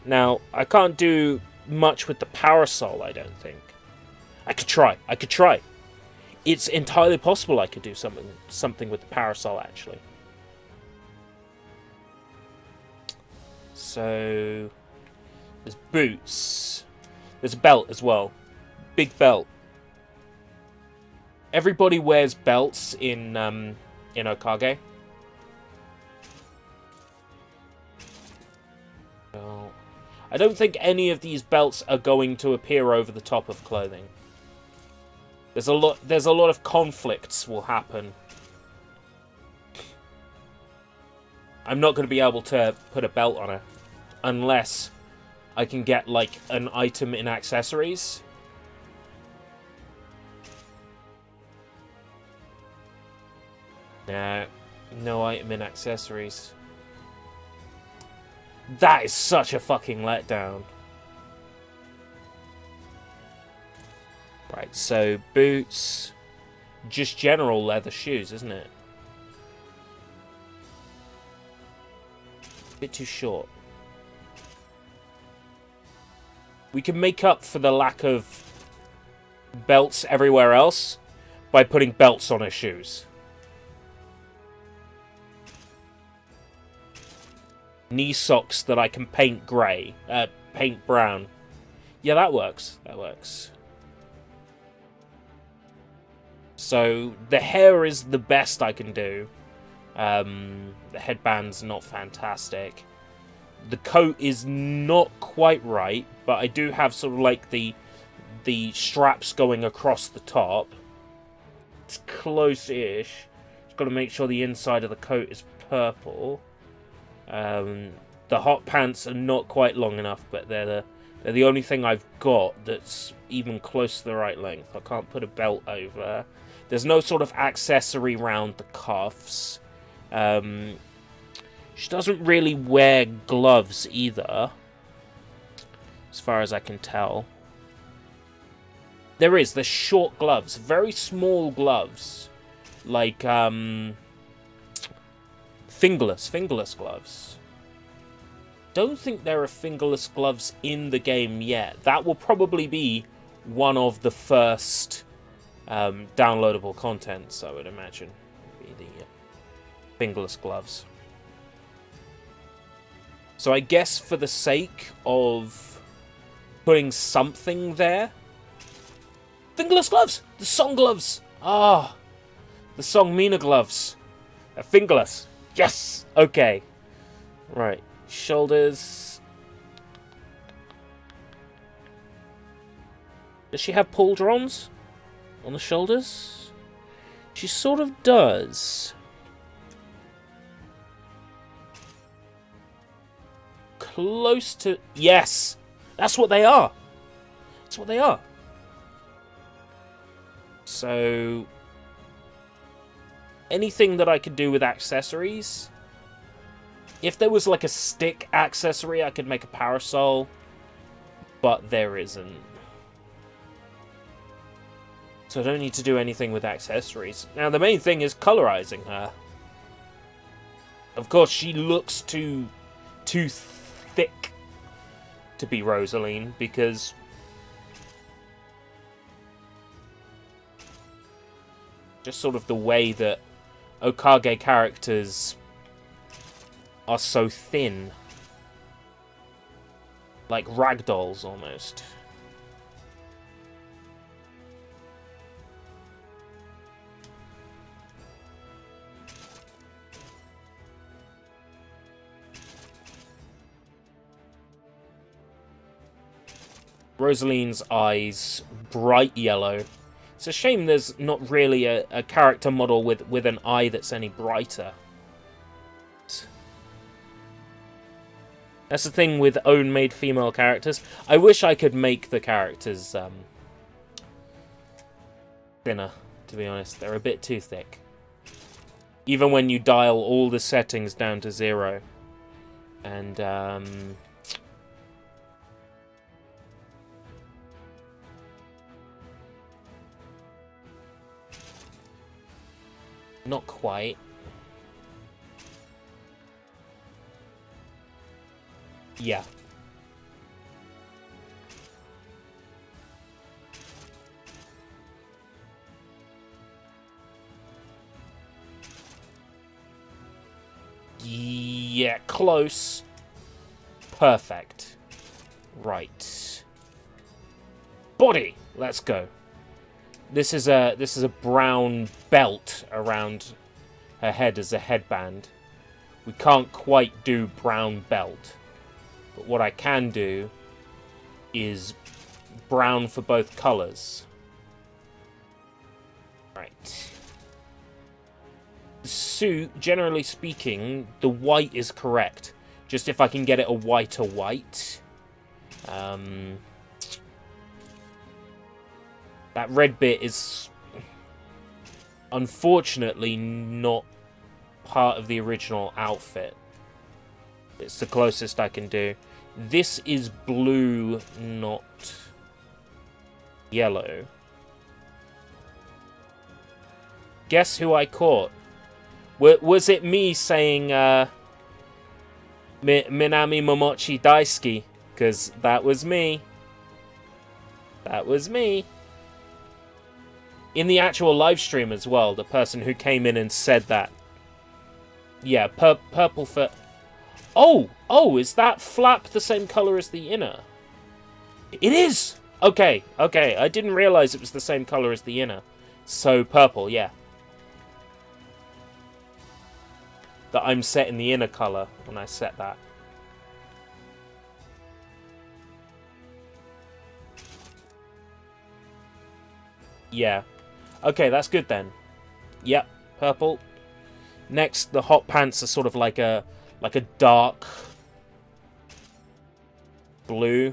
Now, I can't do much with the parasol, I don't think. I could try. It's entirely possible I could do something with the parasol, actually. So... there's boots. There's a belt as well. Big belt. Everybody wears belts in Okage. Well, I don't think any of these belts are going to appear over the top of clothing. There's a lot of conflicts will happen. I'm not going to be able to put a belt on her unless I can get like an item in accessories. No item in accessories. That is such a fucking letdown. Right, so boots, just general leather shoes, isn't it? Bit too short. We can make up for the lack of belts everywhere else by putting belts on her shoes. Knee socks that I can paint grey, paint brown. Yeah, that works. That works. So the hair is the best I can do. The headband's not fantastic. The coat is not quite right, but I do have sort of like the straps going across the top. It's close-ish. Just got to make sure the inside of the coat is purple. The hot pants are not quite long enough, but they're the only thing I've got that's even close to the right length. I can't put a belt over. There's no sort of accessory round the cuffs. She doesn't really wear gloves either, as far as I can tell. There's short gloves, very small gloves, like fingerless gloves. Don't think there are fingerless gloves in the game yet. That will probably be one of the first downloadable contents, I would imagine. Be the fingerless gloves. So I guess for the sake of putting something there, fingerless gloves, the song gloves. Ah, the song Mina gloves. They're fingerless. Yes! Okay. Right. Shoulders. Does she have pauldrons on the shoulders? She sort of does. Close to... Yes! That's what they are! That's what they are. So... anything that I could do with accessories. If there was like a stick accessory, I could make a parasol. But there isn't. So I don't need to do anything with accessories. Now the main thing is colorizing her. Of course, she looks too thick to be Rosaline, because just sort of the way that Okage characters are so thin. Like ragdolls, almost. Rosaline's eyes, bright yellow. It's a shame there's not really a character model with an eye that's any brighter. That's the thing with own-made female characters. I wish I could make the characters thinner, to be honest. They're a bit too thick. Even when you dial all the settings down to 0. And, not quite. Yeah. Yeah, close. Perfect. Right. Body. Let's go. This is a brown belt around her head as a headband. We can't quite do brown belt. But what I can do is brown for both colours. Right. The suit, generally speaking, the white is correct. Just if I can get it a whiter white. That red bit is unfortunately not part of the original outfit. It's the closest I can do. This is blue, not yellow. Guess who I caught? Was it me saying Minami Momochi Daisuki? Because that was me. That was me. In the actual live stream as well, the person who came in and said that. Yeah, purple for... Oh, is that flap the same colour as the inner? It is! Okay, I didn't realise it was the same colour as the inner. So, purple, yeah. That I'm setting the inner colour when I set that. Yeah. Okay, that's good then. Yep, purple. Next, the hot pants are sort of like a dark blue.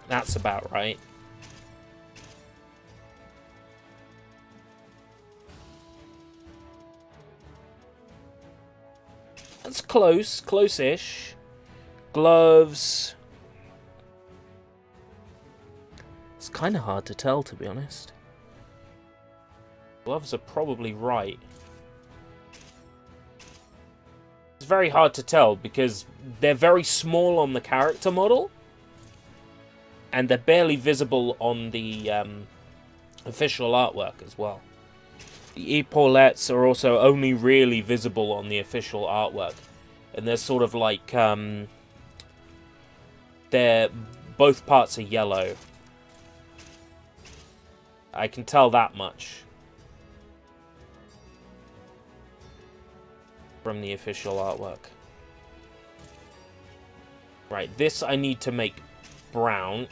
That's about right. That's close, close-ish. Gloves. It's kind of hard to tell, to be honest. Gloves are probably right. It's very hard to tell because they're very small on the character model. And they're barely visible on the official artwork as well. The epaulettes are also only really visible on the official artwork. And they're sort of like... both parts are yellow. I can tell that much from the official artwork. Right, this I need to make brown.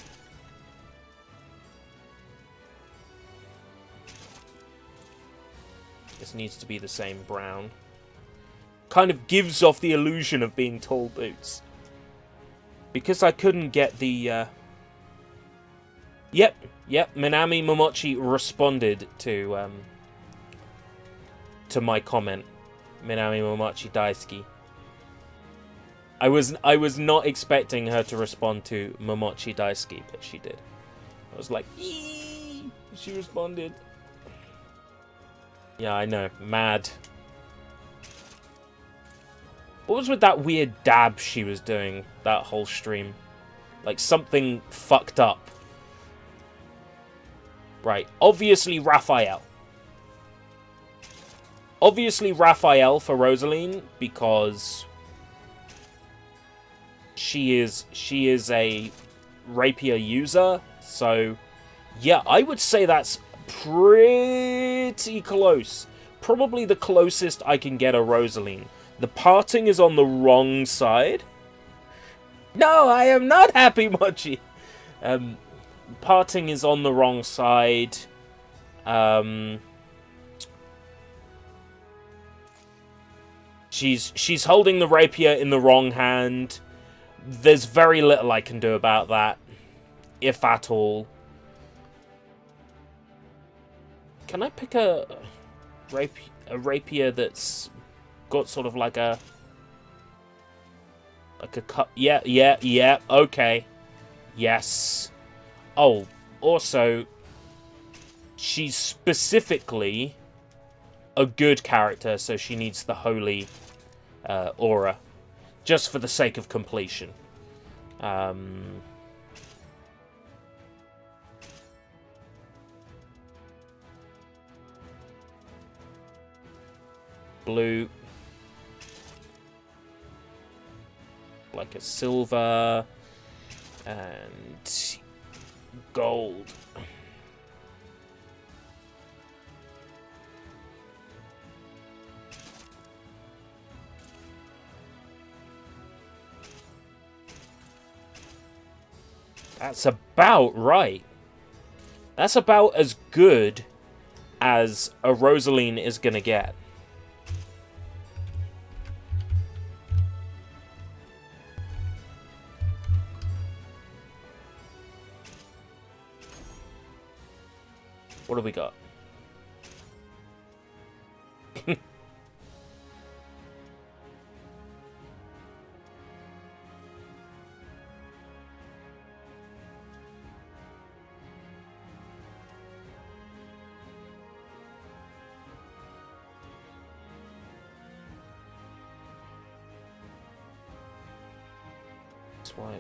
This needs to be the same brown. Kind of gives off the illusion of being tall boots. Because I couldn't get the... Yep, Minami Momochi responded to my comment. Minami Momochi Daisuki. I was not expecting her to respond to Momochi Daisuki, but she did. I was like, eee! She responded. Yeah, I know. Mad. What was with that weird dab she was doing that whole stream? Like something fucked up. Right, obviously Raphael. Obviously Raphael for Rosaline because she is a rapier user. So yeah, I would say that's pretty close. Probably the closest I can get a Rosaline. The parting is on the wrong side. No, I am not happy, Mochi. Parting is on the wrong side. She's holding the rapier in the wrong hand. There's very little I can do about that, if at all. Can I pick a rapier that's got sort of like a cut? Yeah, okay. Yes. Oh, also, she's specifically a good character, so she needs the holy aura, just for the sake of completion. Blue. like a silver and gold. That's about right. That's about as good as a Rosaline is gonna get. What do we got?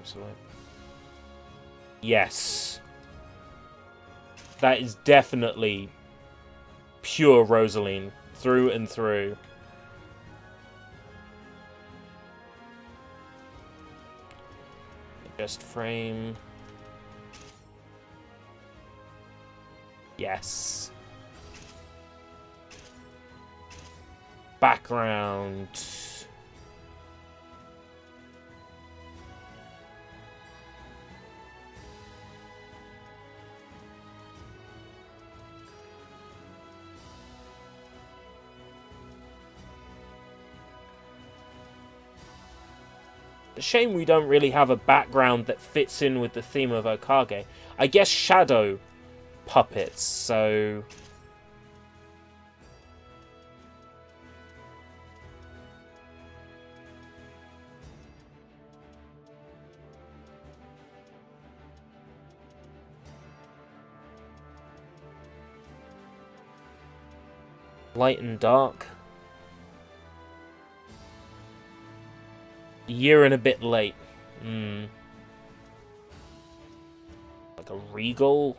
Swipe. Yes. That is definitely pure Rosaline through and through. Just frame. Yes. Background. Shame we don't really have a background that fits in with the theme of Okage. I guess shadow puppets, so... Light and dark. A year and a bit late. Like a regal.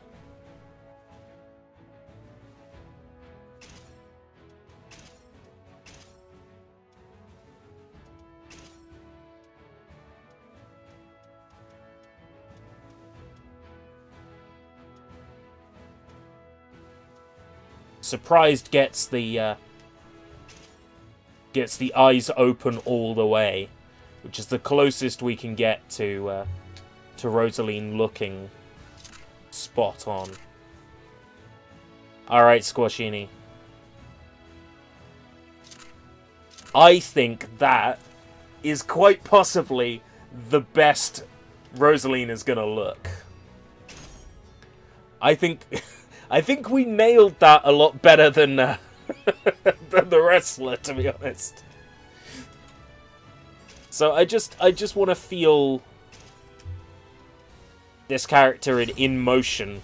Surprised gets the eyes open all the way, which is the closest we can get to Rosaline looking spot on. All right, Squashini. I think that is quite possibly the best Rosaline is gonna look. I think we nailed that a lot better than than the wrestler, to be honest. So I just want to feel this character in motion.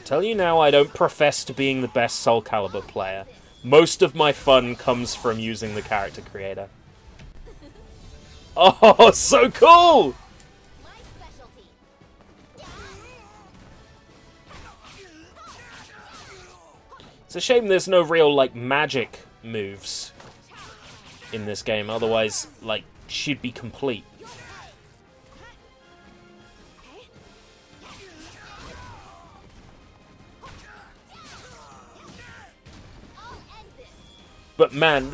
Tell you now, I don't profess to being the best Soulcalibur player. Most of my fun comes from using the character creator. Oh, so cool! It's a shame there's no real, like, magic moves in this game. Otherwise, like, she'd be complete. But man,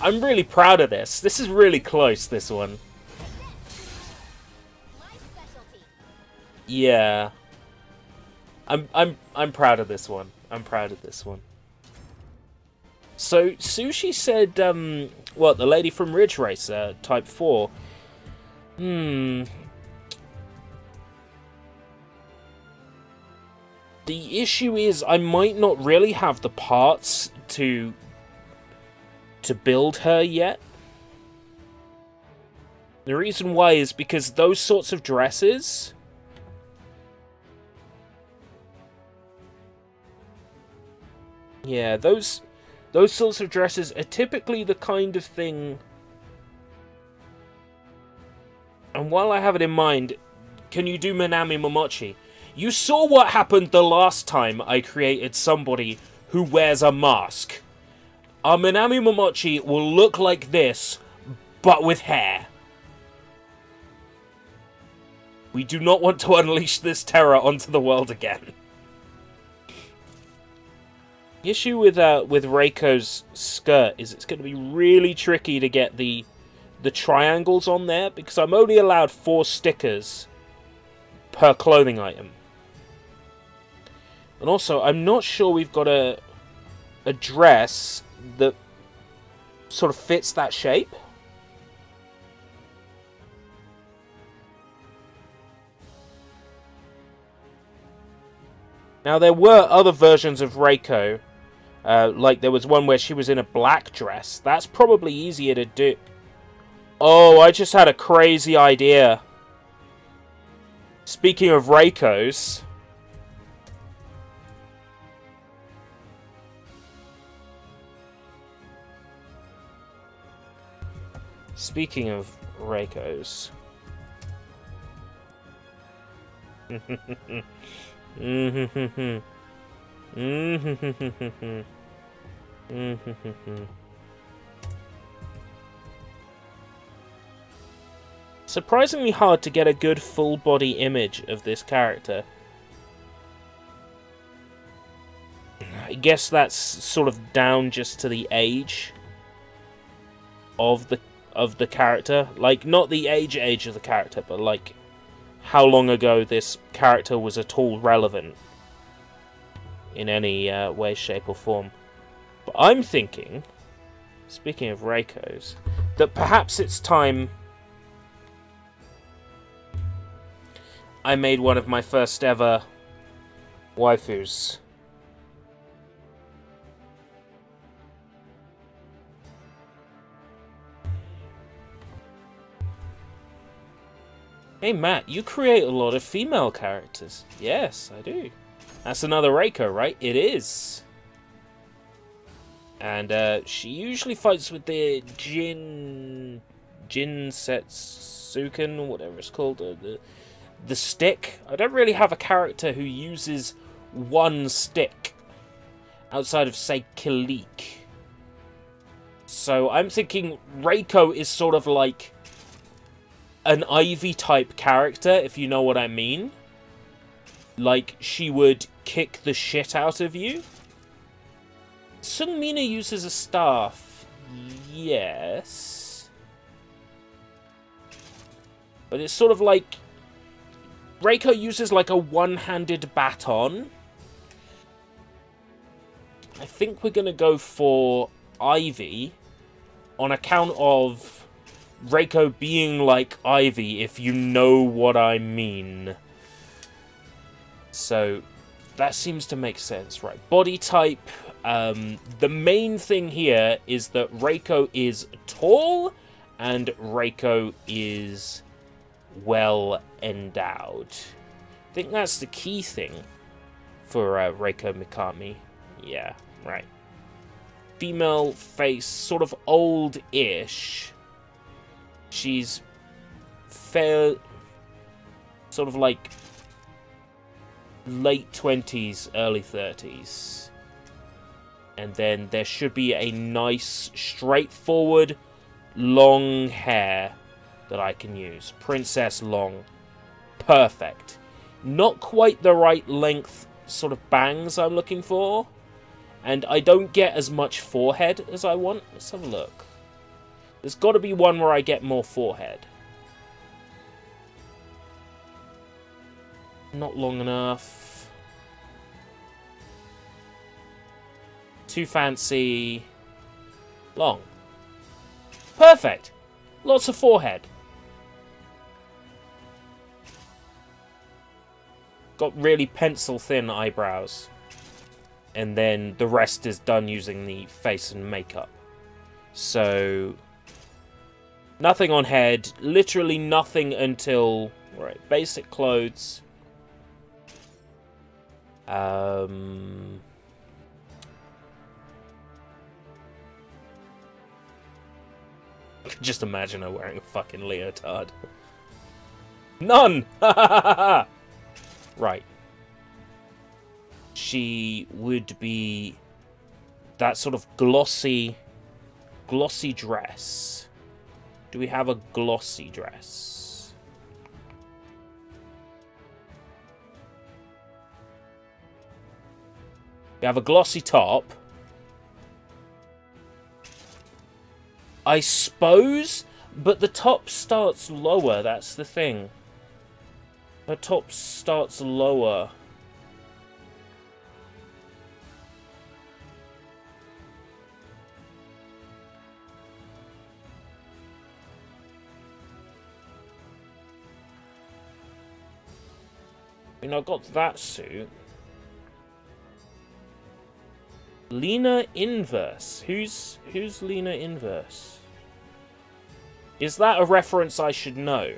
I'm really proud of this. This is really close, this one. Yeah. I'm proud of this one. I'm proud of this one. So Sushi said what, the lady from Ridge Racer, Type 4. The issue is I might not really have the parts to build her yet. The reason why is because those sorts of dresses... Yeah, those Those sorts of dresses are typically the kind of thing... And while I have it in mind, can you do Minami Momochi? You saw what happened the last time I created somebody who wears a mask. Our Minami Momochi will look like this, but with hair. We do not want to unleash this terror onto the world again. The issue with Reiko's skirt is it's going to be really tricky to get the triangles on there, because I'm only allowed 4 stickers per clothing item. And also, I'm not sure we've got a dress that sort of fits that shape. Now, there were other versions of Reiko, like there was one where she was in a black dress. That's probably easier to do. Oh, I just had a crazy idea. Speaking of Reikos... Speaking of Reikos... Surprisingly hard to get a good full body image of this character. I guess that's sort of down just to the age of the character. Like, not the age of the character, but like how long ago this character was at all relevant in any way, shape or form. But I'm thinking, speaking of Reikos, that perhaps it's time I made one of my first ever waifus. Hey Matt, you create a lot of female characters. Yes, I do. That's another Reiko, right? It is. And she usually fights with the Jin Setsuken, whatever it's called, the stick. I don't really have a character who uses one stick outside of, say, Kilik. So I'm thinking Reiko is sort of like an Ivy type character, if you know what I mean. Like, she would kick the shit out of you. Sungmina uses a staff. Yes. But it's sort of like Reiko uses like a one-handed baton. I think we're going to go for Ivy on account of Reiko being like Ivy, if you know what I mean. So that seems to make sense, right? Body type. The main thing here is that Reiko is tall and Reiko is well endowed. I think that's the key thing for Reiko Mikami. Yeah, right. Female face, sort of old-ish. She's fair, sort of like late 20s, early 30s. And then there should be a nice, straightforward, long hair that I can use. Princess long. Perfect. Not quite the right length sort of bangs I'm looking for. And I don't get as much forehead as I want. Let's have a look. There's got to be one where I get more forehead. Not long enough. Too fancy. Long. Perfect. Lots of forehead. Got really pencil-thin eyebrows. And then the rest is done using the face and makeup. So nothing on head. Literally nothing until... Right, basic clothes. I can just imagine her wearing a fucking leotard. None! Right. She would be that sort of glossy dress. Do we have a glossy dress? We have a glossy top. I suppose, but the top starts lower, that's the thing. Her top starts lower. I mean, I got that suit. Lena Inverse. Who's Lena Inverse? Is that a reference I should know?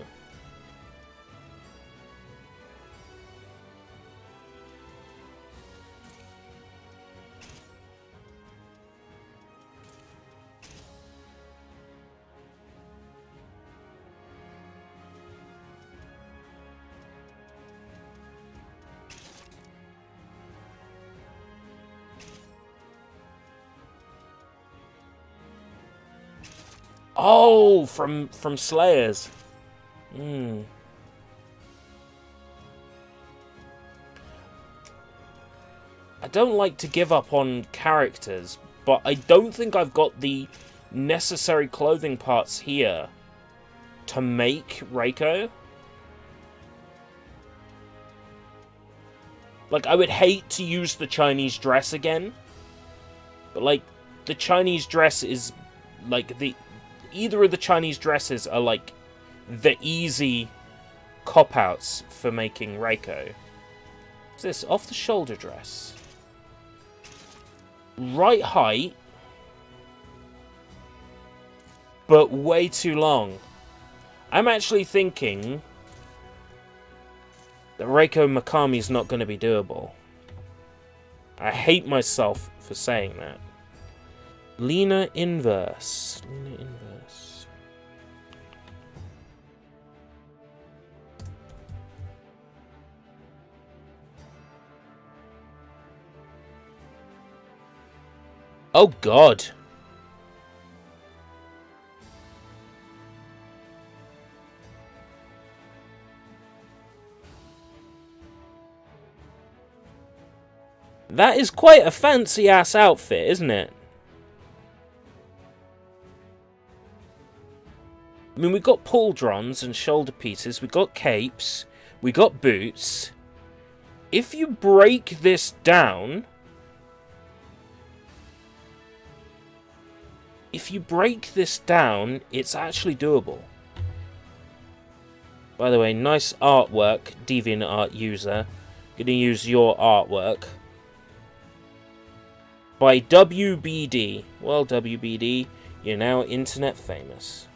Oh, from Slayers. Hmm. I don't like to give up on characters, but I don't think I've got the necessary clothing parts here to make Reiko. Like, I would hate to use the Chinese dress again, but, like, the Chinese dress is, like, either of the Chinese dresses are, like, the easy cop-outs for making Reiko. What's this? Off-the-shoulder dress. Right height, but way too long. I'm actually thinking that Reiko Makami's not going to be doable. I hate myself for saying that. Lena Inverse. Lena Inverse. Oh God. That is quite a fancy-ass outfit, isn't it? I mean, we've got pauldrons and shoulder pieces, we've got capes, we got boots. If you break this down... If you break this down, it's actually doable. By the way, nice artwork, DeviantArt user. Gonna use your artwork. By WBD. Well, WBD, you're now internet famous.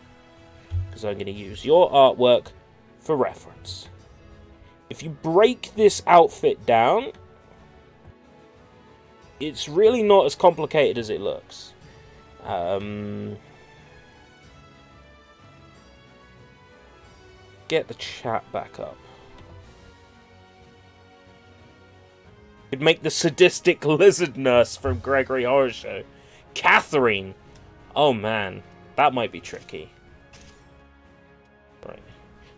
Because I'm going to use your artwork for reference. If you break this outfit down, it's really not as complicated as it looks. Get the chat back up. Could make the sadistic lizard nurse from Gregory Horror Show. Catherine! Oh man, that might be tricky. Right.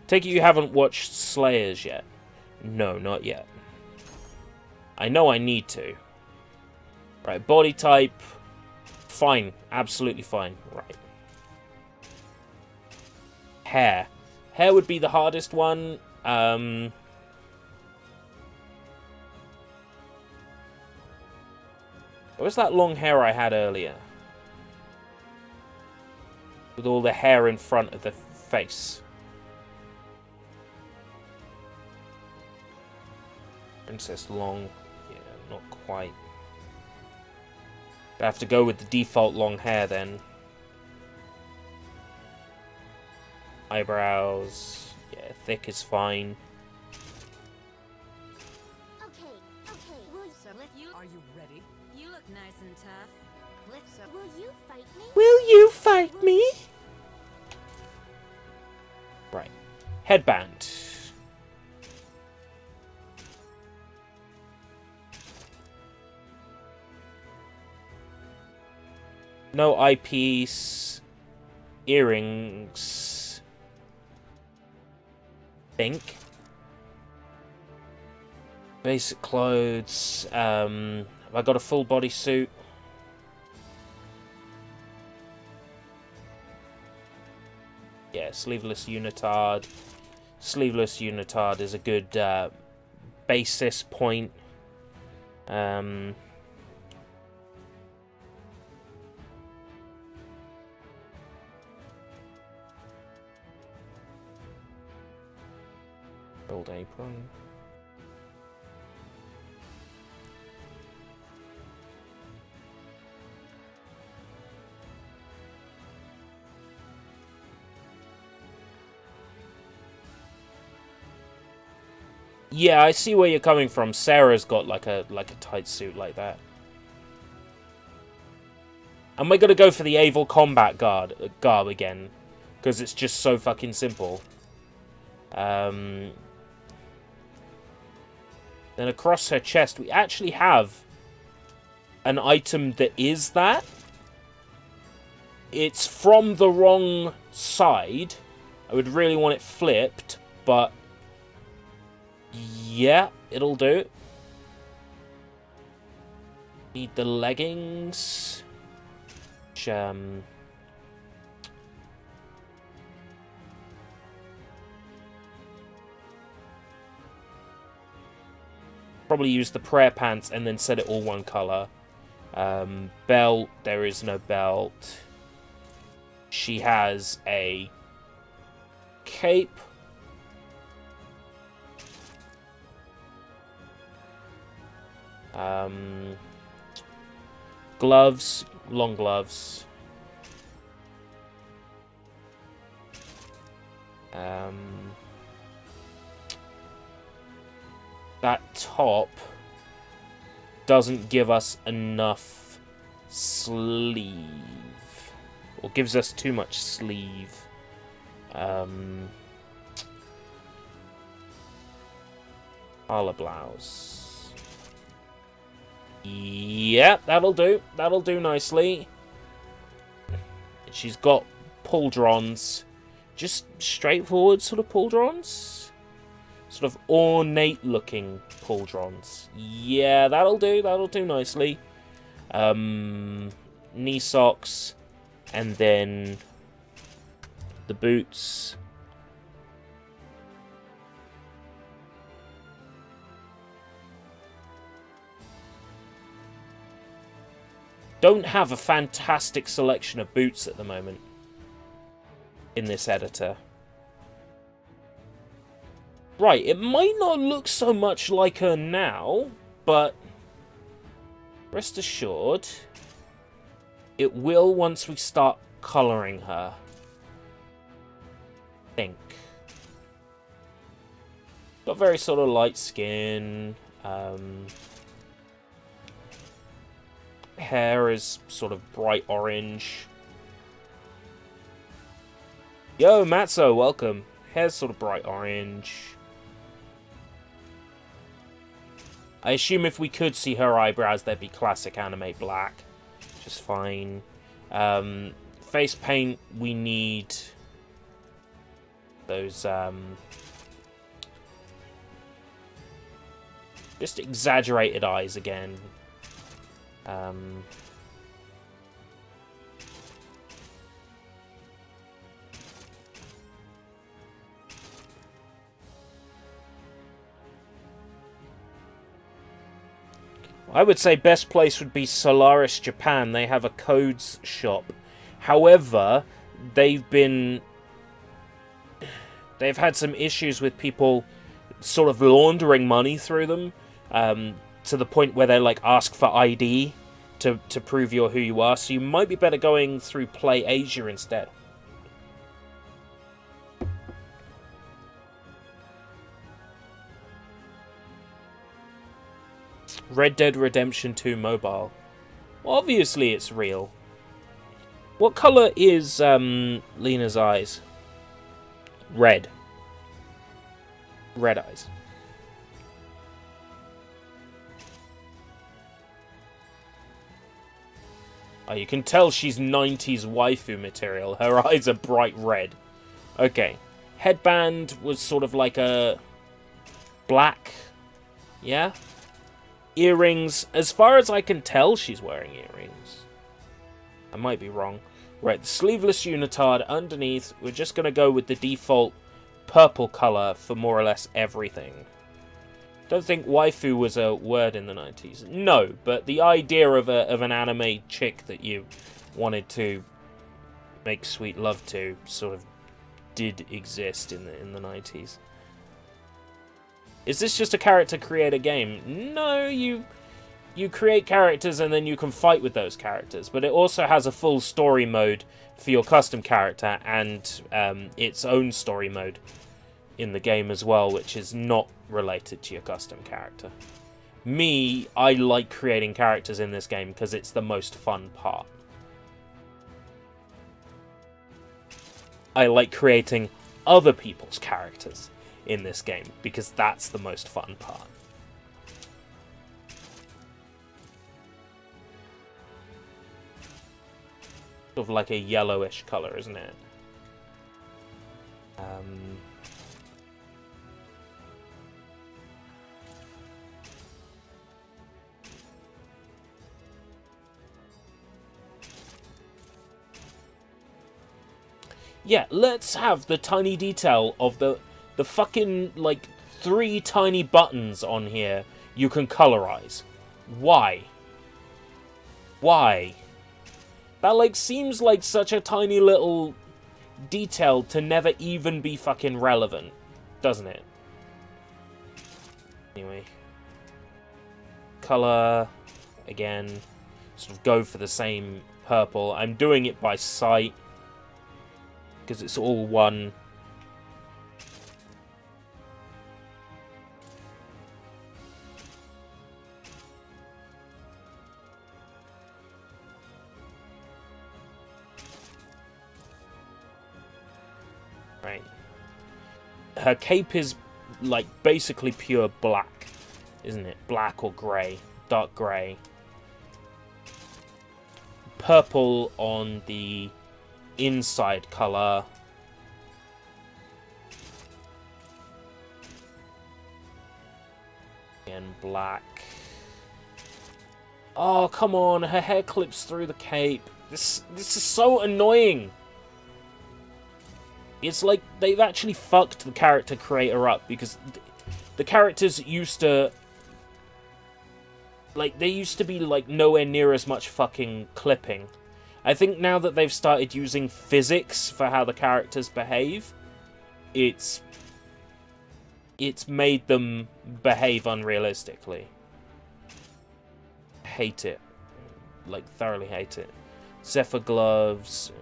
Take it you haven't watched Slayers yet. No, not yet. I know I need to. Right, body type. Fine, absolutely fine. Right. Hair. Hair would be the hardest one. Where's that long hair I had earlier? With all the hair in front of the face. Princess long. Yeah, not quite. I have to go with the default long hair then. Eyebrows. Yeah, thick is fine. Are you ready? You look nice and tough. Will you fight me? Will you fight me? Headband. No eyepiece. Earrings. Think. Basic clothes. Have I got a full body suit? Yeah, sleeveless unitard. Sleeveless unitard is a good basis point. Old apron. Yeah, I see where you're coming from. Sarah's got like a tight suit like that. And we're gonna go for the Aval Combat garb again, because it's just so fucking simple. Then across her chest, we actually have an item that is that. It's from the wrong side. I would really want it flipped, but yeah, it'll do. Need the leggings. Which, probably use the prayer pants and then set it all one colour. Belt, there is no belt. She has a cape. Gloves, long gloves. That top doesn't give us enough sleeve, or gives us too much sleeve. Parlor blouse. Yep, that'll do. That'll do nicely. She's got pauldrons. Just straightforward sort of pauldrons. Sort of ornate looking pauldrons. Yeah, that'll do. That'll do nicely. Knee socks. And then the boots. Don't have a fantastic selection of boots at the moment in this editor. Right, it might not look so much like her now, but rest assured, it will once we start colouring her. I think. Got very sort of light skin. Hair is sort of bright orange. Yo, Matzo, welcome. Hair's sort of bright orange. I assume if we could see her eyebrows, they'd be classic anime black. Just fine. Face paint, we need those, just exaggerated eyes again. I would say best place would be Solaris, Japan. They have a codes shop. However, they've had some issues with people sort of laundering money through them, to the point where they like ask for ID to prove you're who you are. So you might be better going through Play Asia instead. Red Dead Redemption 2 mobile. Well, obviously it's real. What colour is Lena's eyes? Red. Red eyes. Oh, you can tell she's 90s waifu material. Her eyes are bright red. Okay. Headband was sort of like a black. Yeah? Earrings. As far as I can tell, she's wearing earrings. I might be wrong. Right, the sleeveless unitard underneath. We're just going to go with the default purple colour for more or less everything. Don't think waifu was a word in the 90s. No, but the idea of an anime chick that you wanted to make sweet love to sort of did exist in the 90s. Is this just a character creator game? No, you create characters and then you can fight with those characters, but it also has a full story mode for your custom character and its own story mode in the game as well, which is not related to your custom character. I like creating characters in this game because it's the most fun part. I like creating other people's characters in this game because that's the most fun part. Sort of like a yellowish color, isn't it? Yeah, let's have the tiny detail of the fucking, like, 3 tiny buttons on here you can colorize. Why? Why? That, like, seems like such a tiny little detail to never even be fucking relevant, doesn't it? Anyway. Color, again, sort of go for the same purple. I'm doing it by sight, because it's all one. Right. Her cape is, like, basically pure black, isn't it? Black or grey. Dark grey. Purple on the inside colour. And black. Oh, come on, her hair clips through the cape. This is so annoying. It's like they've actually fucked the character creator up, because the characters used to, like, they used to be, like, nowhere near as much fucking clipping. I think now that they've started using physics for how the characters behave, it's made them behave unrealistically. Hate it. Like, thoroughly hate it. Zephyr gloves.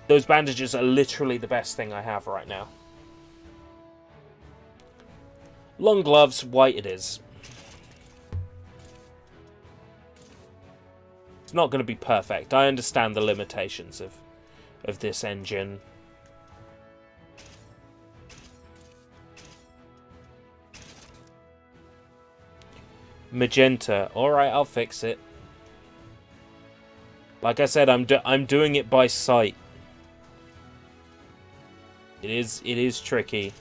Those bandages are literally the best thing I have right now. Long gloves, white it is. It's not going to be perfect. I understand the limitations of this engine. Magenta. Alright, I'll fix it. Like I said, I'm doing it by sight. It is tricky.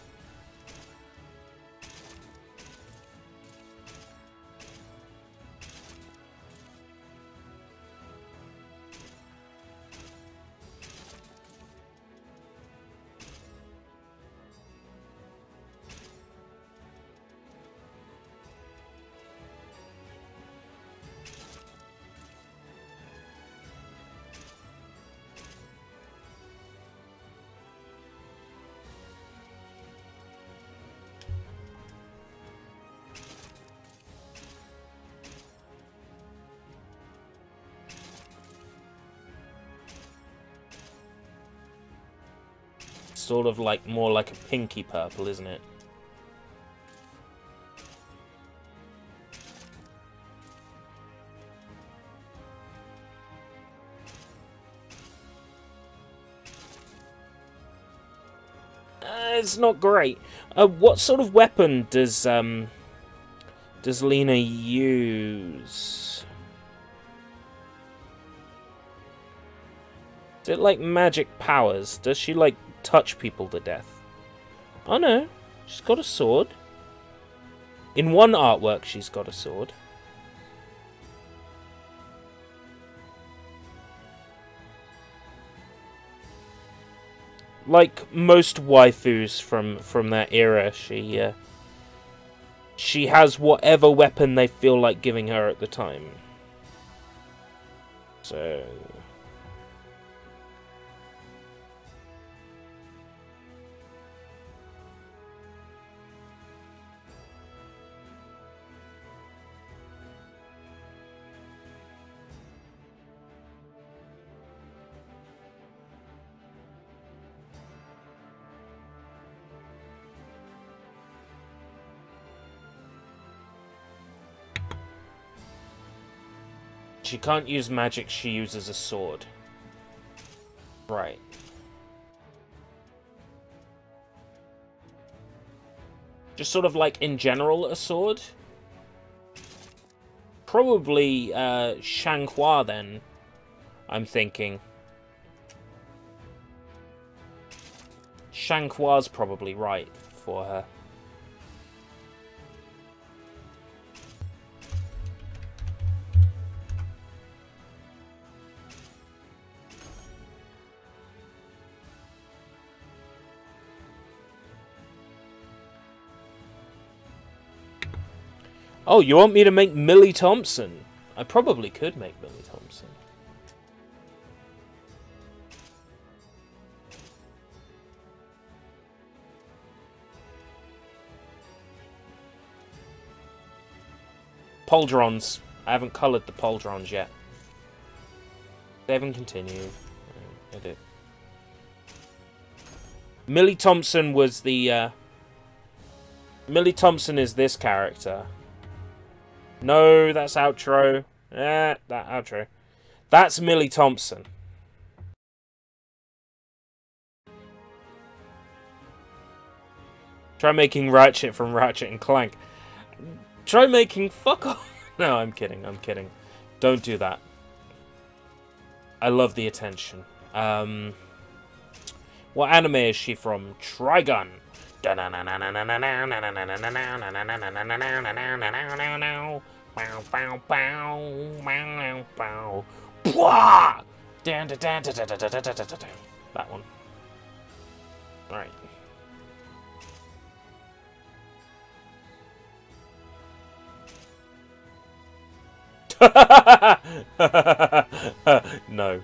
Sort of like more like a pinky purple, isn't it? it's not great. What sort of weapon does Lena use? Is it like magic powers? Does she like touch people to death? Oh no, she's got a sword. In one artwork, she's got a sword. Like most waifus from that era, she has whatever weapon they feel like giving her at the time. So she can't use magic, she uses a sword. Right. Just sort of like in general a sword? Probably Shanghua then, I'm thinking. Shanghua's probably right for her. Oh, you want me to make Millie Thompson? I probably could make Millie Thompson. Pauldrons. I haven't coloured the pauldrons yet. They haven't continued. I did. Millie Thompson was the... Millie Thompson is this character. No, that's outro. That outro. That's Millie Thompson. Try making Ratchet from Ratchet and Clank. Try making... Fuck off. No, I'm kidding. I'm kidding. Don't do that. I love the attention. What anime is she from? Trigun. That one. Right. No.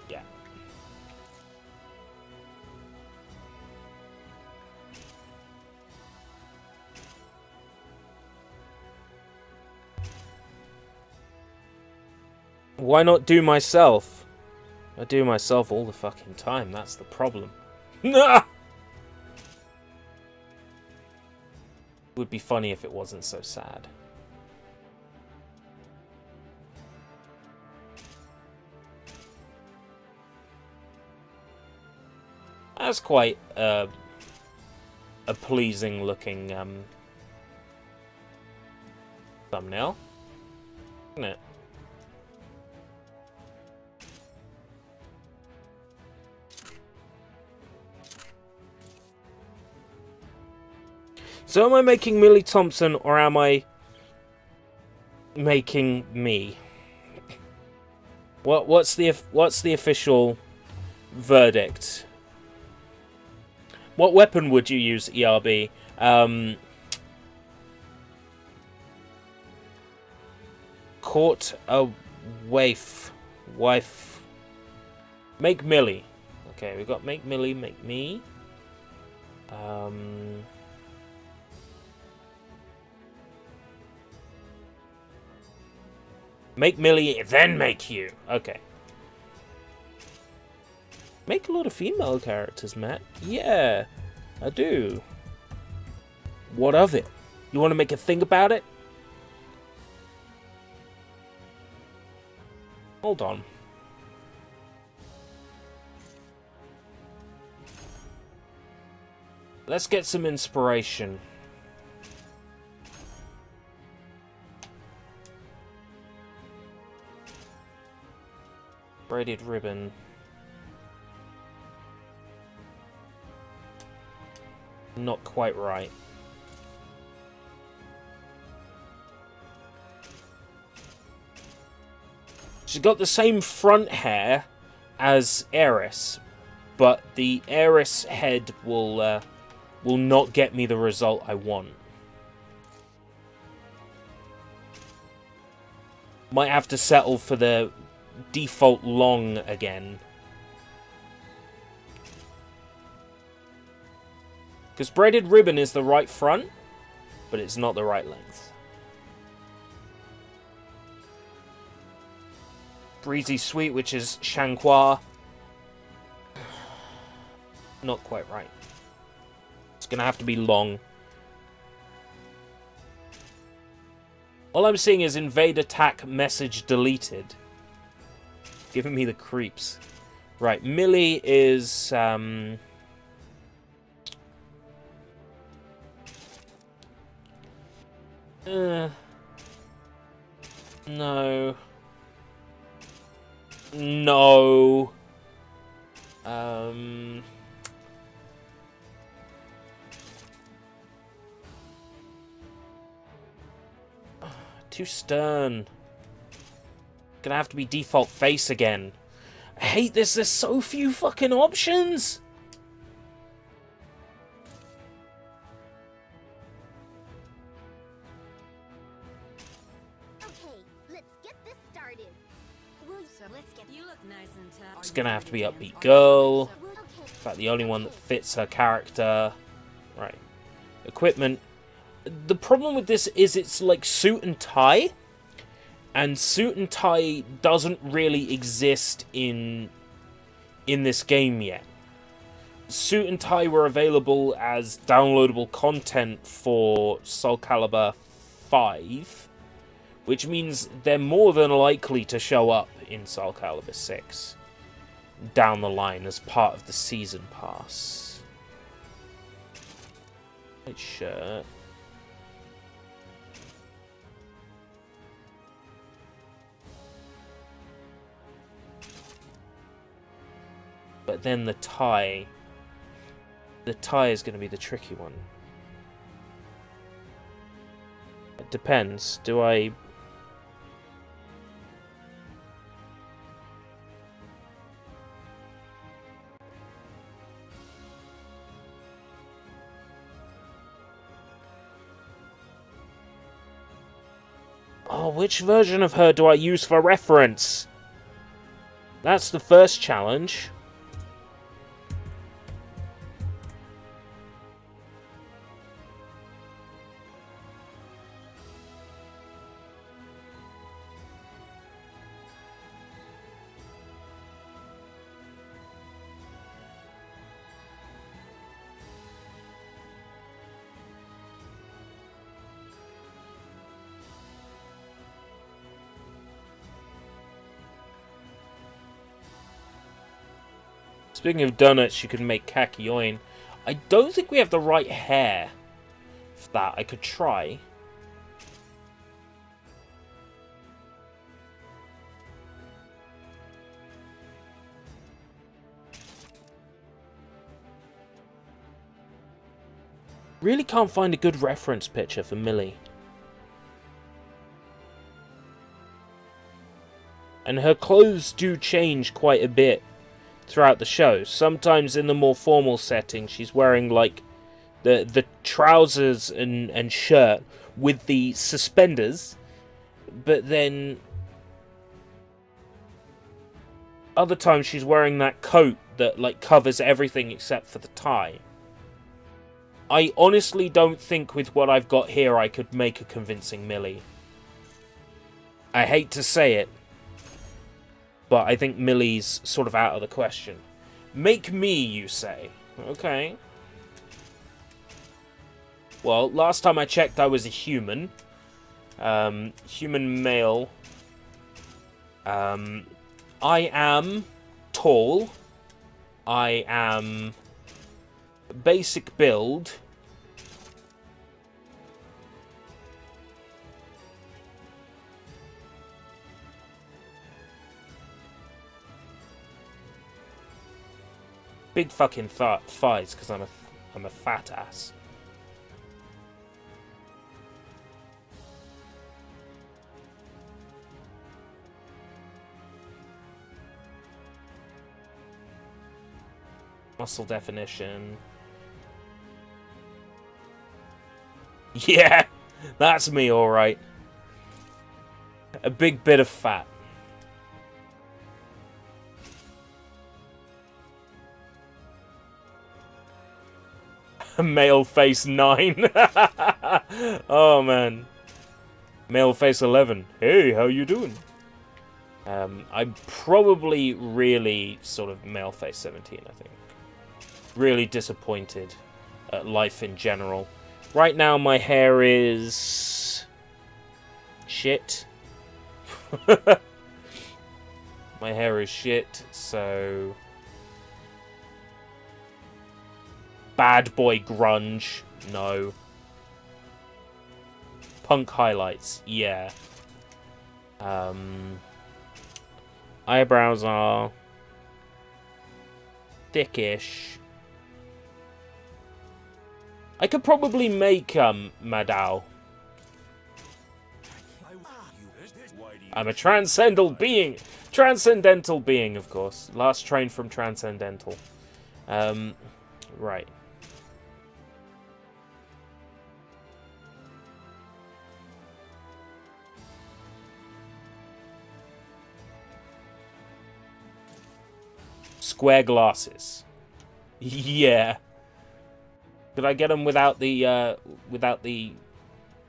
Yeah. Why not do myself? I do myself all the fucking time, that's the problem. Nah! Would be funny if it wasn't so sad. That's quite a pleasing looking thumbnail, isn't it? So am I making Millie Thompson, or am I making me? What's the official verdict? What weapon would you use, ERB? Court a wife. Make Millie. Okay, we've got make Millie, make me. Make Millie, then make you. Okay. Make a lot of female characters, Matt. Yeah, I do. What of it? You want to make a thing about it? Hold on. Let's get some inspiration. Braided ribbon. Not quite right. She's got the same front hair as Eris, but the Eris head will not get me the result I want. Might have to settle for the default long again. Because braided ribbon is the right front, but it's not the right length. Breezy Sweet, which is Shanghua. Not quite right. It's going to have to be long. All I'm seeing is invade attack message deleted. Giving me the creeps. Right, Millie is... no. No. Too stern. Gonna have to be default face again. I hate this, there's so few fucking options! Okay, let's get this started. You look nice and tough. It's gonna have to be upbeat girl. In fact, the only one that fits her character. Right. Equipment. The problem with this is it's like suit and tie. And suit and tie doesn't really exist in this game yet. Suit and tie were available as downloadable content for Soulcalibur 5, which means they're more than likely to show up in Soulcalibur 6 down the line as part of the season pass. White shirt. But then the tie is going to be the tricky one. It depends. Do I... Oh, which version of her do I use for reference? That's the first challenge. Speaking of donuts, you can make kakioin. I don't think we have the right hair for that. I could try. Really can't find a good reference picture for Millie. And her clothes do change quite a bit throughout the show. Sometimes in the more formal setting, she's wearing like the trousers and shirt with the suspenders, but then other times she's wearing that coat that like covers everything except for the tie. I honestly don't think with what I've got here I could make a convincing Millie. I hate to say it, but I think Millie's sort of out of the question. Make me, you say? Okay. Well, last time I checked I was a human. Human male. I am tall. I am basic build. Big fucking thighs, because I'm a fat ass. Muscle definition. Yeah, that's me, alright. A big bit of fat. Male face 9. Oh, man. Male face 11. Hey, how you doing? I'm probably really sort of male face 17, I think. Really disappointed at life in general. Right now, my hair is... shit. My hair is shit, so... Bad boy grunge, no. Punk highlights, yeah. Eyebrows are... thickish. I could probably make, Madao. I'm a transcendental being! Transcendental being, of course. Last train from Transcendental. Right. Square glasses. Yeah. Could I get them without the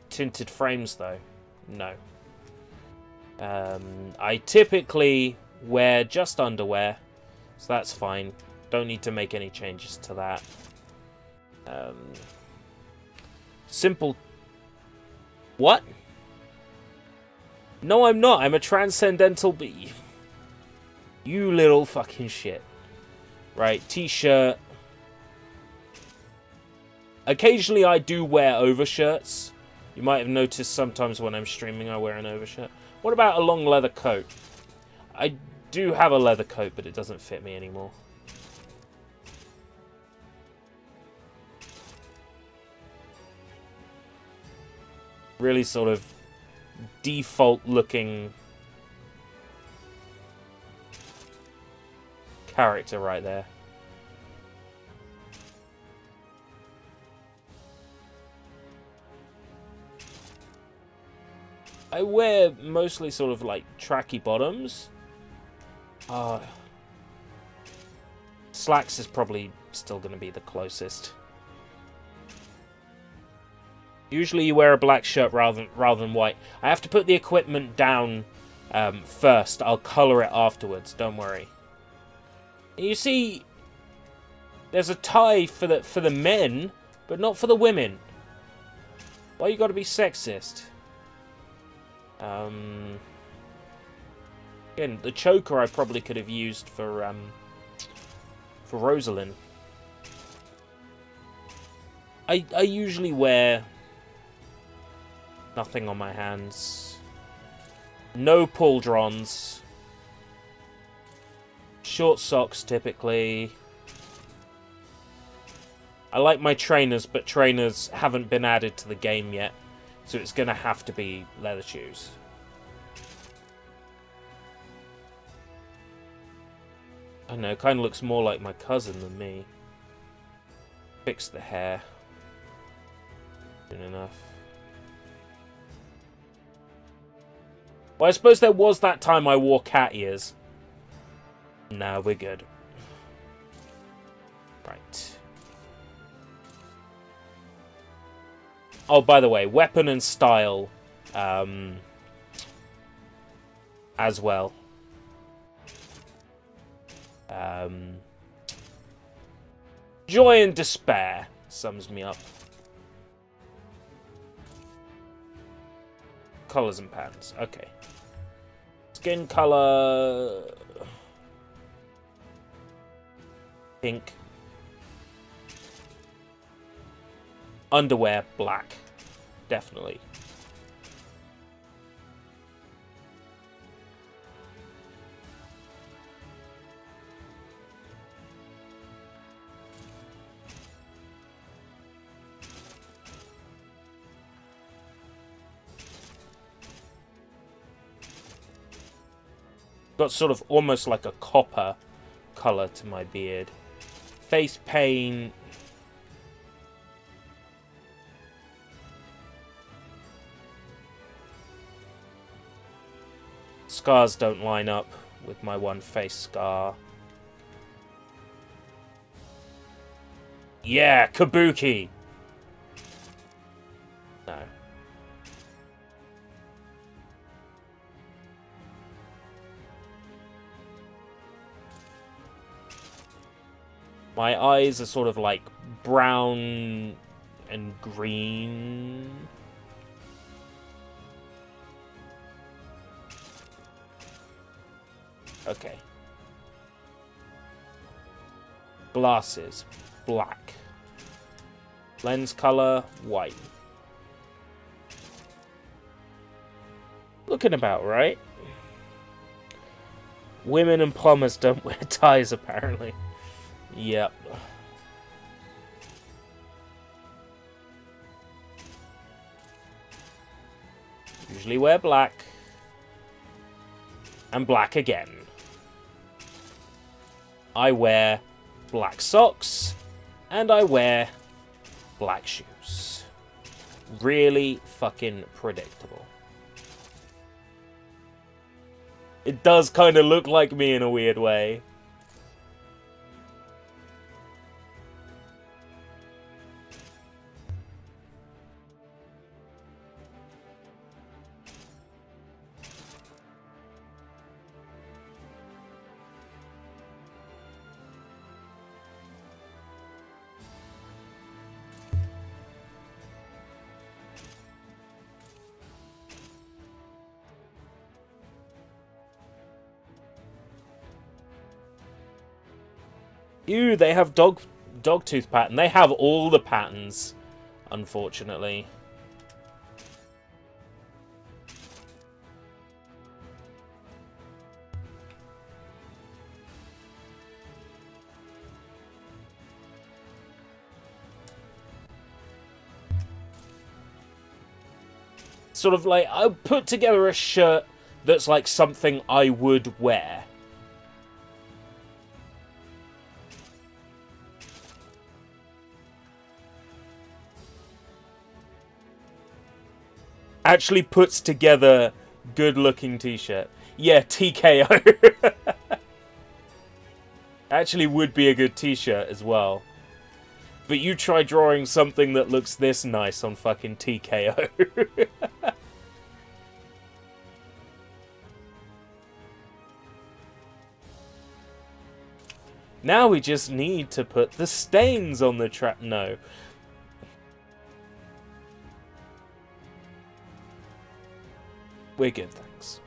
tinted frames though? No. I typically wear just underwear, so that's fine. Don't need to make any changes to that. Simple. What? No, I'm not. I'm a transcendental being. You little fucking shit. Right, t-shirt. Occasionally I do wear overshirts. You might have noticed sometimes when I'm streaming I wear an overshirt. What about a long leather coat? I do have a leather coat, but it doesn't fit me anymore. Really sort of default looking character right there. I wear mostly sort of like tracky bottoms. Slacks is probably still going to be the closest. Usually you wear a black shirt rather than white. I have to put the equipment down first. I'll colour it afterwards, don't worry. You see, there's a tie for the men, but not for the women. Why you gotta be sexist? Again, the choker I probably could have used for Rosalind. I usually wear nothing on my hands. No pauldrons. Short socks, typically. I like my trainers, but trainers haven't been added to the game yet. So it's going to have to be leather shoes. I don't know, it kind of looks more like my cousin than me. Fix the hair. Good enough. Well, I suppose there was that time I wore cat ears. No, we're good. Right. Oh, by the way, weapon and style as well. Joy and despair sums me up. Colours and patterns. Okay. Skin colour... pink. Underwear, black. Definitely. Got sort of almost like a copper colour to my beard. Face paint. Scars don't line up with my one face scar. Yeah, Kabuki! No. My eyes are sort of like brown and green. Okay. Glasses, black. Lens color, white. Looking about right. Women and plumbers don't wear ties, apparently. Yep. Usually wear black. And black again. I wear black socks. And I wear black shoes. Really fucking predictable. It does kind of look like me in a weird way. Ew, they have dog tooth pattern. They have all the patterns, unfortunately. Sort of like, I put together a shirt that's like something I would wear. Actually puts together good-looking t-shirt. Yeah, TKO. Actually would be a good t-shirt as well. But you try drawing something that looks this nice on fucking TKO. Now we just need to put the stains on the trap. No. We're good, thanks.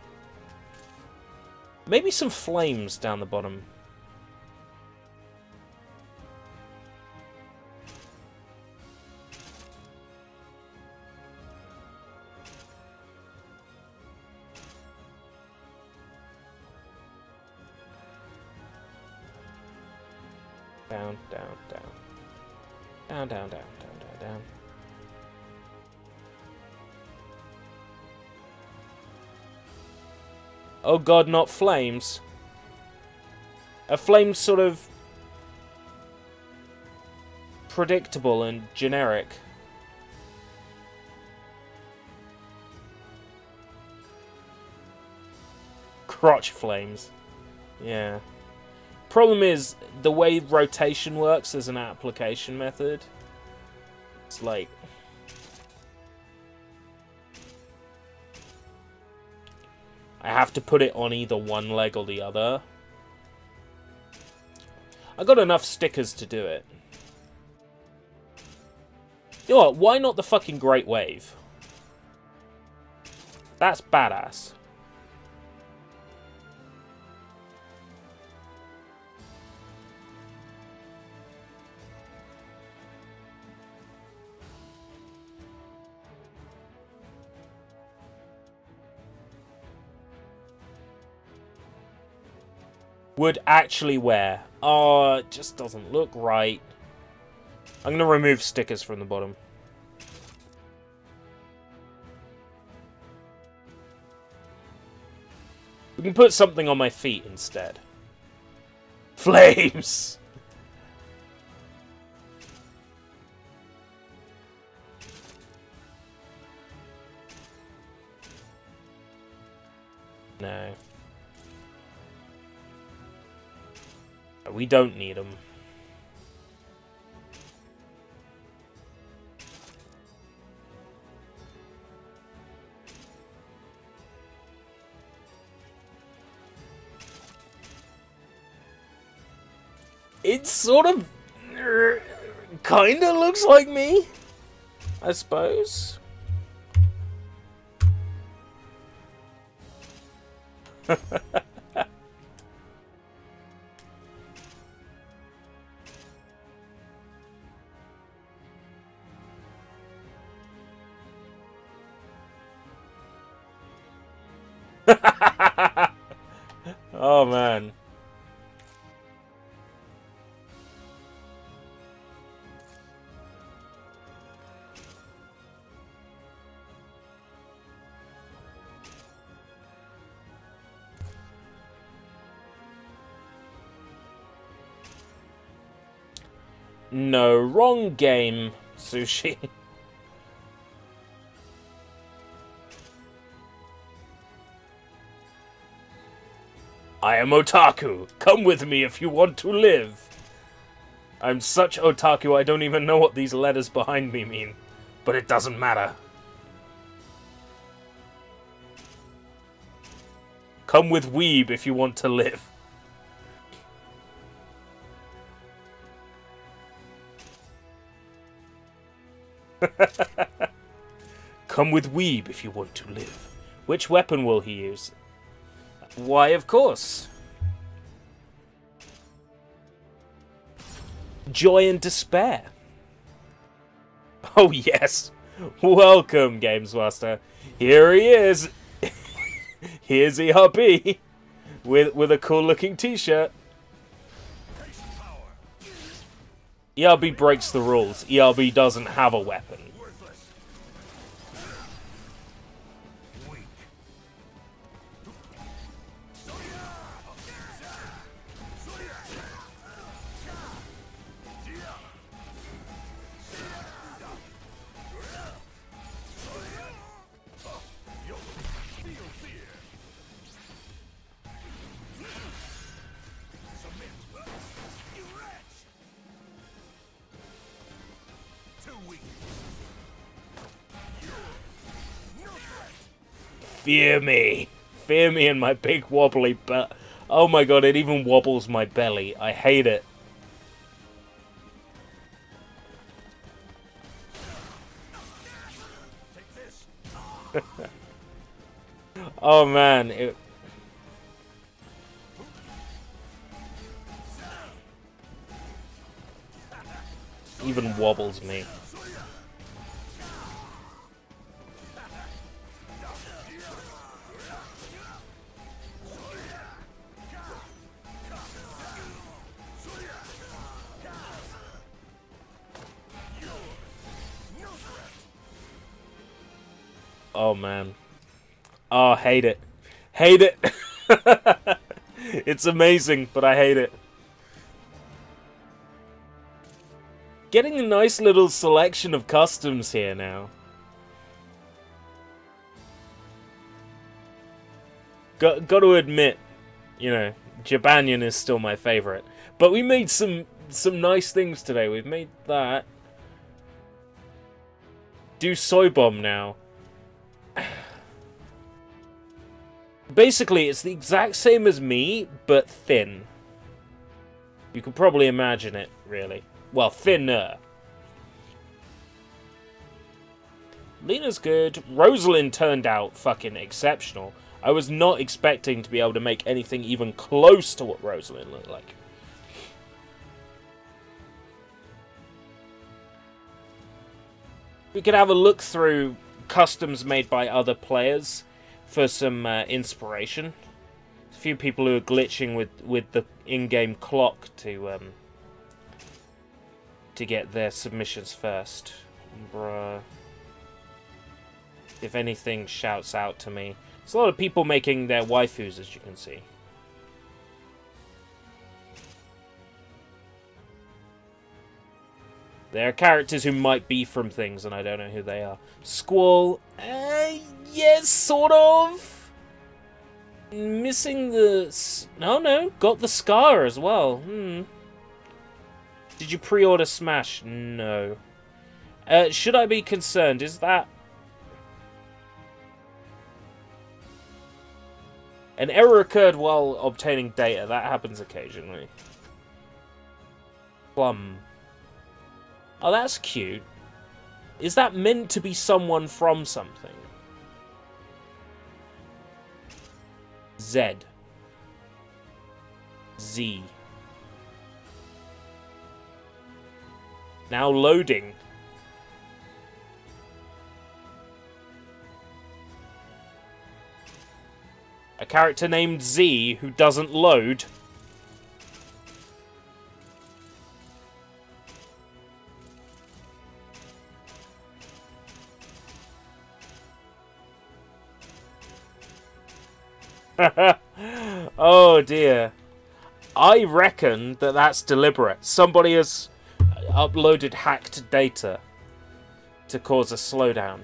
Maybe some flames down the bottom. Down, down, down. Down, down, down, down, down, down. Oh god, not flames. Are flames sort of predictable and generic? Crotch flames. Yeah. Problem is, the way rotation works as an application method, it's like... I have to put it on either one leg or the other. I got enough stickers to do it. You know what, why not the fucking Great Wave? That's badass. would actually wear. Oh, it just doesn't look right. I'm going to remove stickers from the bottom. We can put something on my feet instead. Flames! No. We don't need them. It sort of kind of looks like me, I suppose. Oh man. No, wrong game, Sushi. I am otaku. Come with me if you want to live. I'm such otaku I don't even know what these letters behind me mean. But it doesn't matter. Come with weeb if you want to live. Come with weeb if you want to live. Which weapon will he use? Why, of course. Joy and despair. Oh yes. Welcome, Games Master. Here he is. Here's ERB. With a cool looking t-shirt. ERB breaks the rules. ERB doesn't have a weapon. Fear me. Fear me and my big wobbly butt. Oh my god, it even wobbles my belly. I hate it. Oh man, it... even wobbles me. Oh man. Oh, hate it. Hate it! It's amazing, but I hate it. Getting a nice little selection of customs here now. Got to admit, you know, Jabanian is still my favorite. But we made some nice things today. We've made that. Do soy bomb now. Basically, it's the exact same as me, but thin. You can probably imagine it, really. Well, thinner. Lena's good. Rosalind turned out fucking exceptional. I was not expecting to be able to make anything even close to what Rosalind looked like. We could have a look through customs made by other players for some inspiration. A few people who are glitching with the in-game clock to get their submissions first. Bruh. If anything shouts out to me. There's a lot of people making their waifus, as you can see. There are characters who might be from things, and I don't know who they are. Squall, yes, sort of. Missing the... No, got the scar as well. Did you pre-order Smash? No. Should I be concerned? Is that... An error occurred while obtaining data. That happens occasionally. Plum. Oh, that's cute. Is that meant to be someone from something? Z. Z. Now loading. A character named Z who doesn't load. Oh dear. I reckon that that's deliberate. Somebody has uploaded hacked data to cause a slowdown.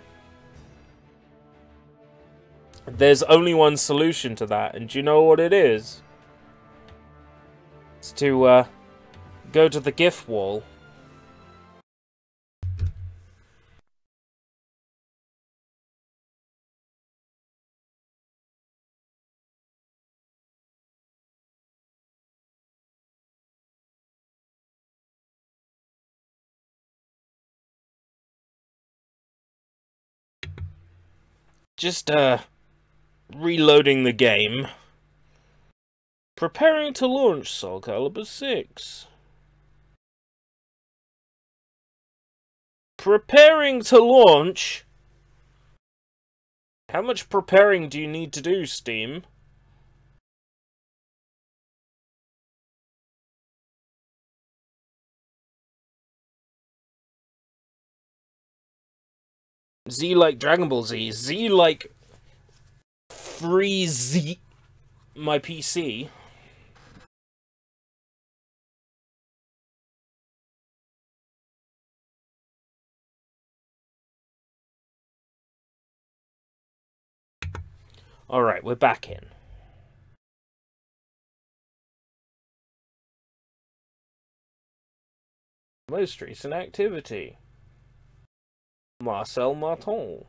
There's only one solution to that, and do you know what it is? It's to go to the GIF wall. Just reloading the game. Preparing to launch Soulcalibur 6. Preparing to launch? How much preparing do you need to do, Steam? Z like Dragon Ball Z. Z like freeze my PC. Alright, we're back in. Most recent activity. Marcel Martin.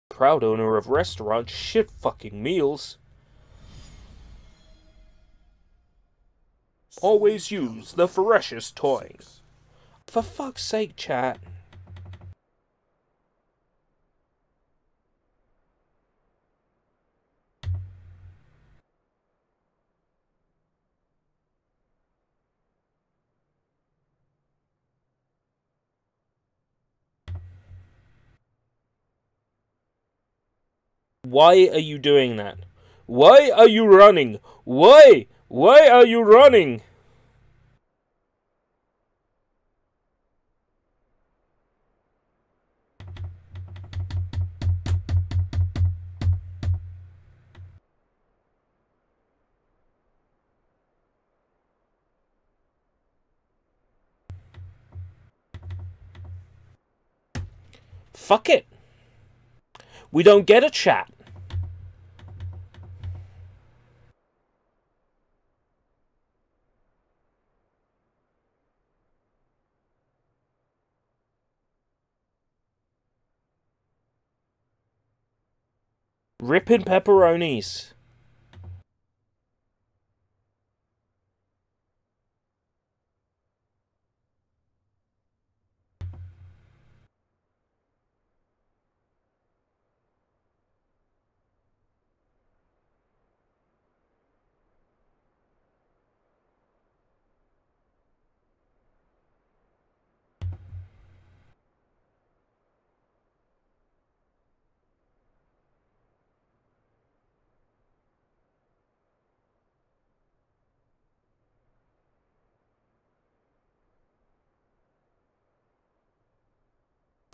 Proud owner of restaurant Shit Fucking Meals. Always use the freshest toys. For fuck's sake, chat. Why are you doing that? Why are you running? Why? Why are you running? Fuck it. We don't get a chat. Ripping pepperonis.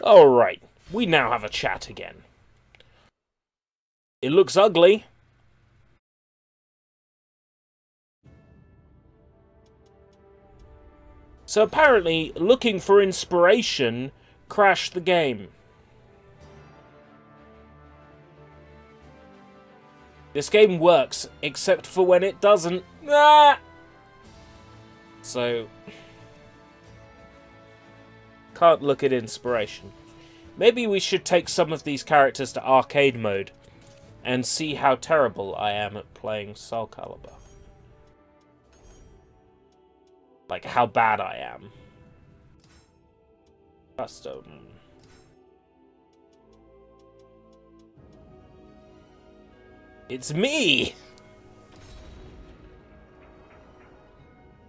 Alright, we now have a chat again. It looks ugly. So apparently, looking for inspiration crashed the game. This game works, except for when it doesn't. Ah! So, can't look at inspiration. Maybe we should take some of these characters to arcade mode and see how terrible I am at playing Soulcalibur. Like, how bad I am. Custom. It's me!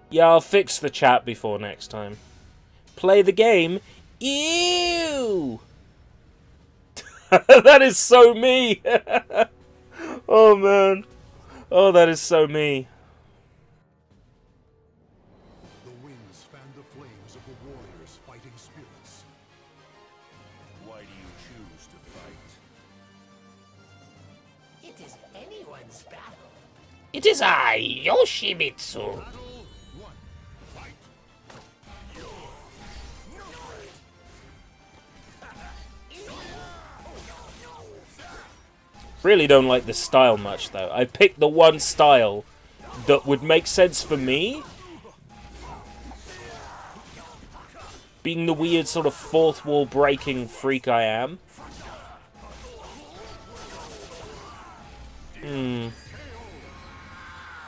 Yeah, I'll fix the chat before next time. Play the game. Ew! That is so me! Oh, man. Oh, that is so me. The winds fan the flames of the warriors' fighting spirits. Why do you choose to fight? It is anyone's battle. It is I, Yoshimitsu. Battle 1. Fight. Really don't like this style much, though. I picked the one style that would make sense for me. Being the weird sort of fourth wall breaking freak I am.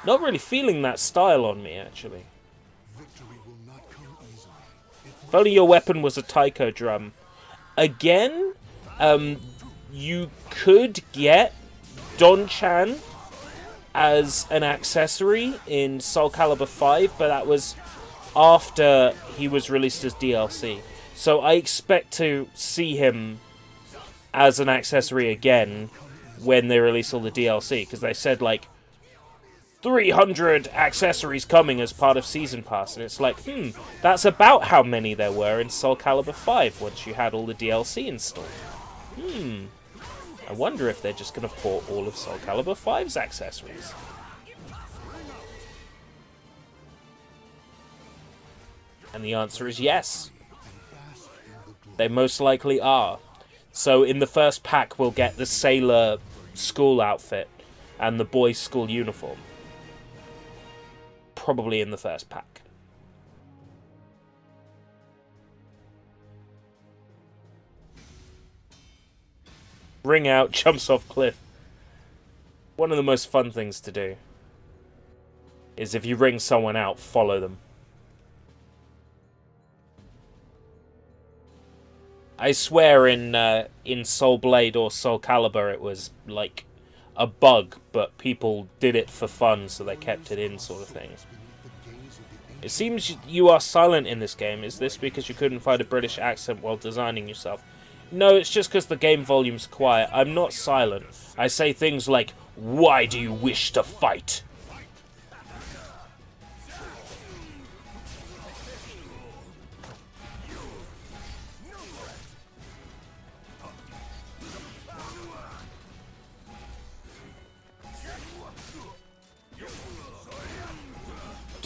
Not really feeling that style on me, actually. Victory will not come easily. If only your weapon was a taiko drum. Again, you could get Don-chan as an accessory in Soulcalibur 5, but that was after he was released as DLC. So I expect to see him as an accessory again when they release all the DLC, because they said, like, 300 accessories coming as part of Season Pass, and it's like, that's about how many there were in Soulcalibur 5 once you had all the DLC installed. I wonder if they're just going to port all of Soulcalibur 5's accessories. And the answer is yes. They most likely are. So in the first pack we'll get the sailor school outfit and the boys' school uniform. Probably in the first pack. Ring out, jumps off cliff. One of the most fun things to do is if you ring someone out, follow them. I swear in Soul Blade or Soul Calibur it was like a bug, but people did it for fun, so they kept it in, sort of thing. It seems you are silent in this game. Is this because you couldn't find a British accent while designing yourself? No, it's just because the game volume's quiet. I'm not silent. I say things like, "Why do you wish to fight?"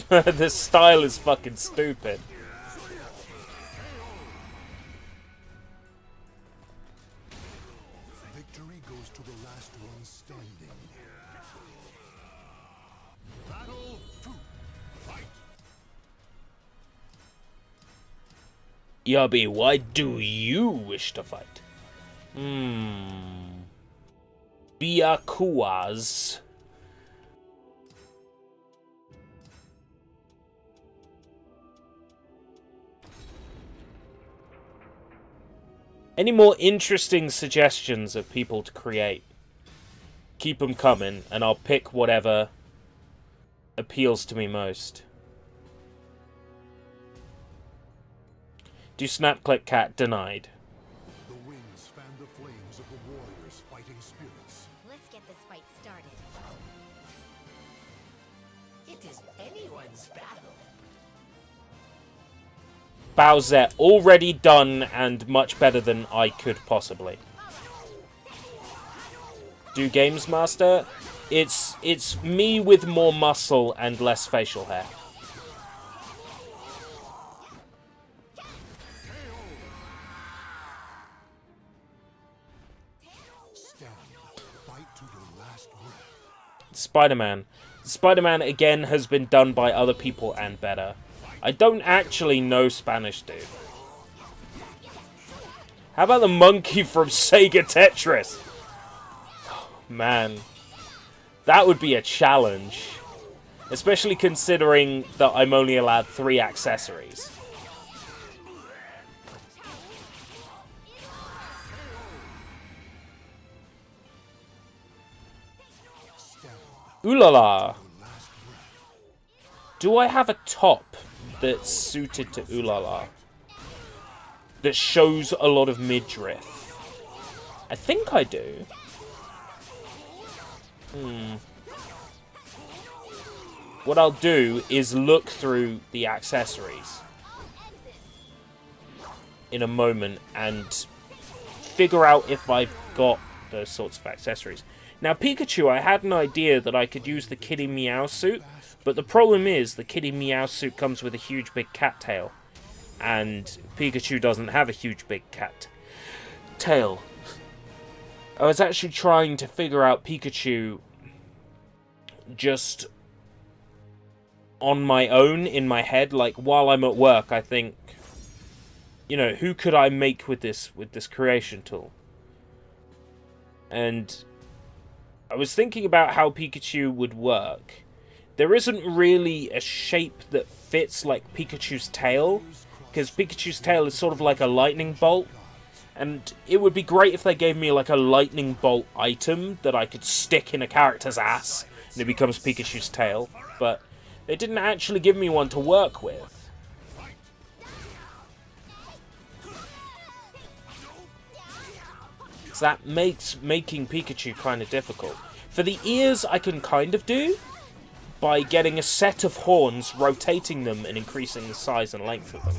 This style is fucking stupid. Victory goes to the last one standing. Battle 2. Fight. Yabi, why do you wish to fight? Byakuas. Any more interesting suggestions of people to create? Keep them coming, and I'll pick whatever appeals to me most. Do snap click cat denied. The winds fan the flames of the warriors' fighting spirits. Let's get this fight started. It is anyone's battle. Bowser already done and much better than I could possibly. Do Games Master? It's me with more muscle and less facial hair. Spider-Man. Spider-Man again has been done by other people and better. I don't actually know Spanish, dude. How about the monkey from Sega Tetris? Oh, man. That would be a challenge. Especially considering that I'm only allowed 3 accessories. Ooh la la. Do I have a top that's suited to ooh la la? That shows a lot of midriff? I think I do. What I'll do is look through the accessories in a moment and figure out if I've got those sorts of accessories. Now, Pikachu, I had an idea that I could use the Kitty Meow suit, but the problem is the Kitty Meow suit comes with a huge big cat tail, and Pikachu doesn't have a huge big cat tail. I was actually trying to figure out Pikachu just on my own in my head, like while I'm at work. I think, you know, who could I make with this creation tool? And I was thinking about how Pikachu would work. There isn't really a shape that fits like Pikachu's tail, because Pikachu's tail is sort of like a lightning bolt, and it would be great if they gave me like a lightning bolt item that I could stick in a character's ass and it becomes Pikachu's tail, but they didn't actually give me one to work with. So that makes making Pikachu kind of difficult. For the ears, I can kind of do by getting a set of horns, rotating them, and increasing the size and length of them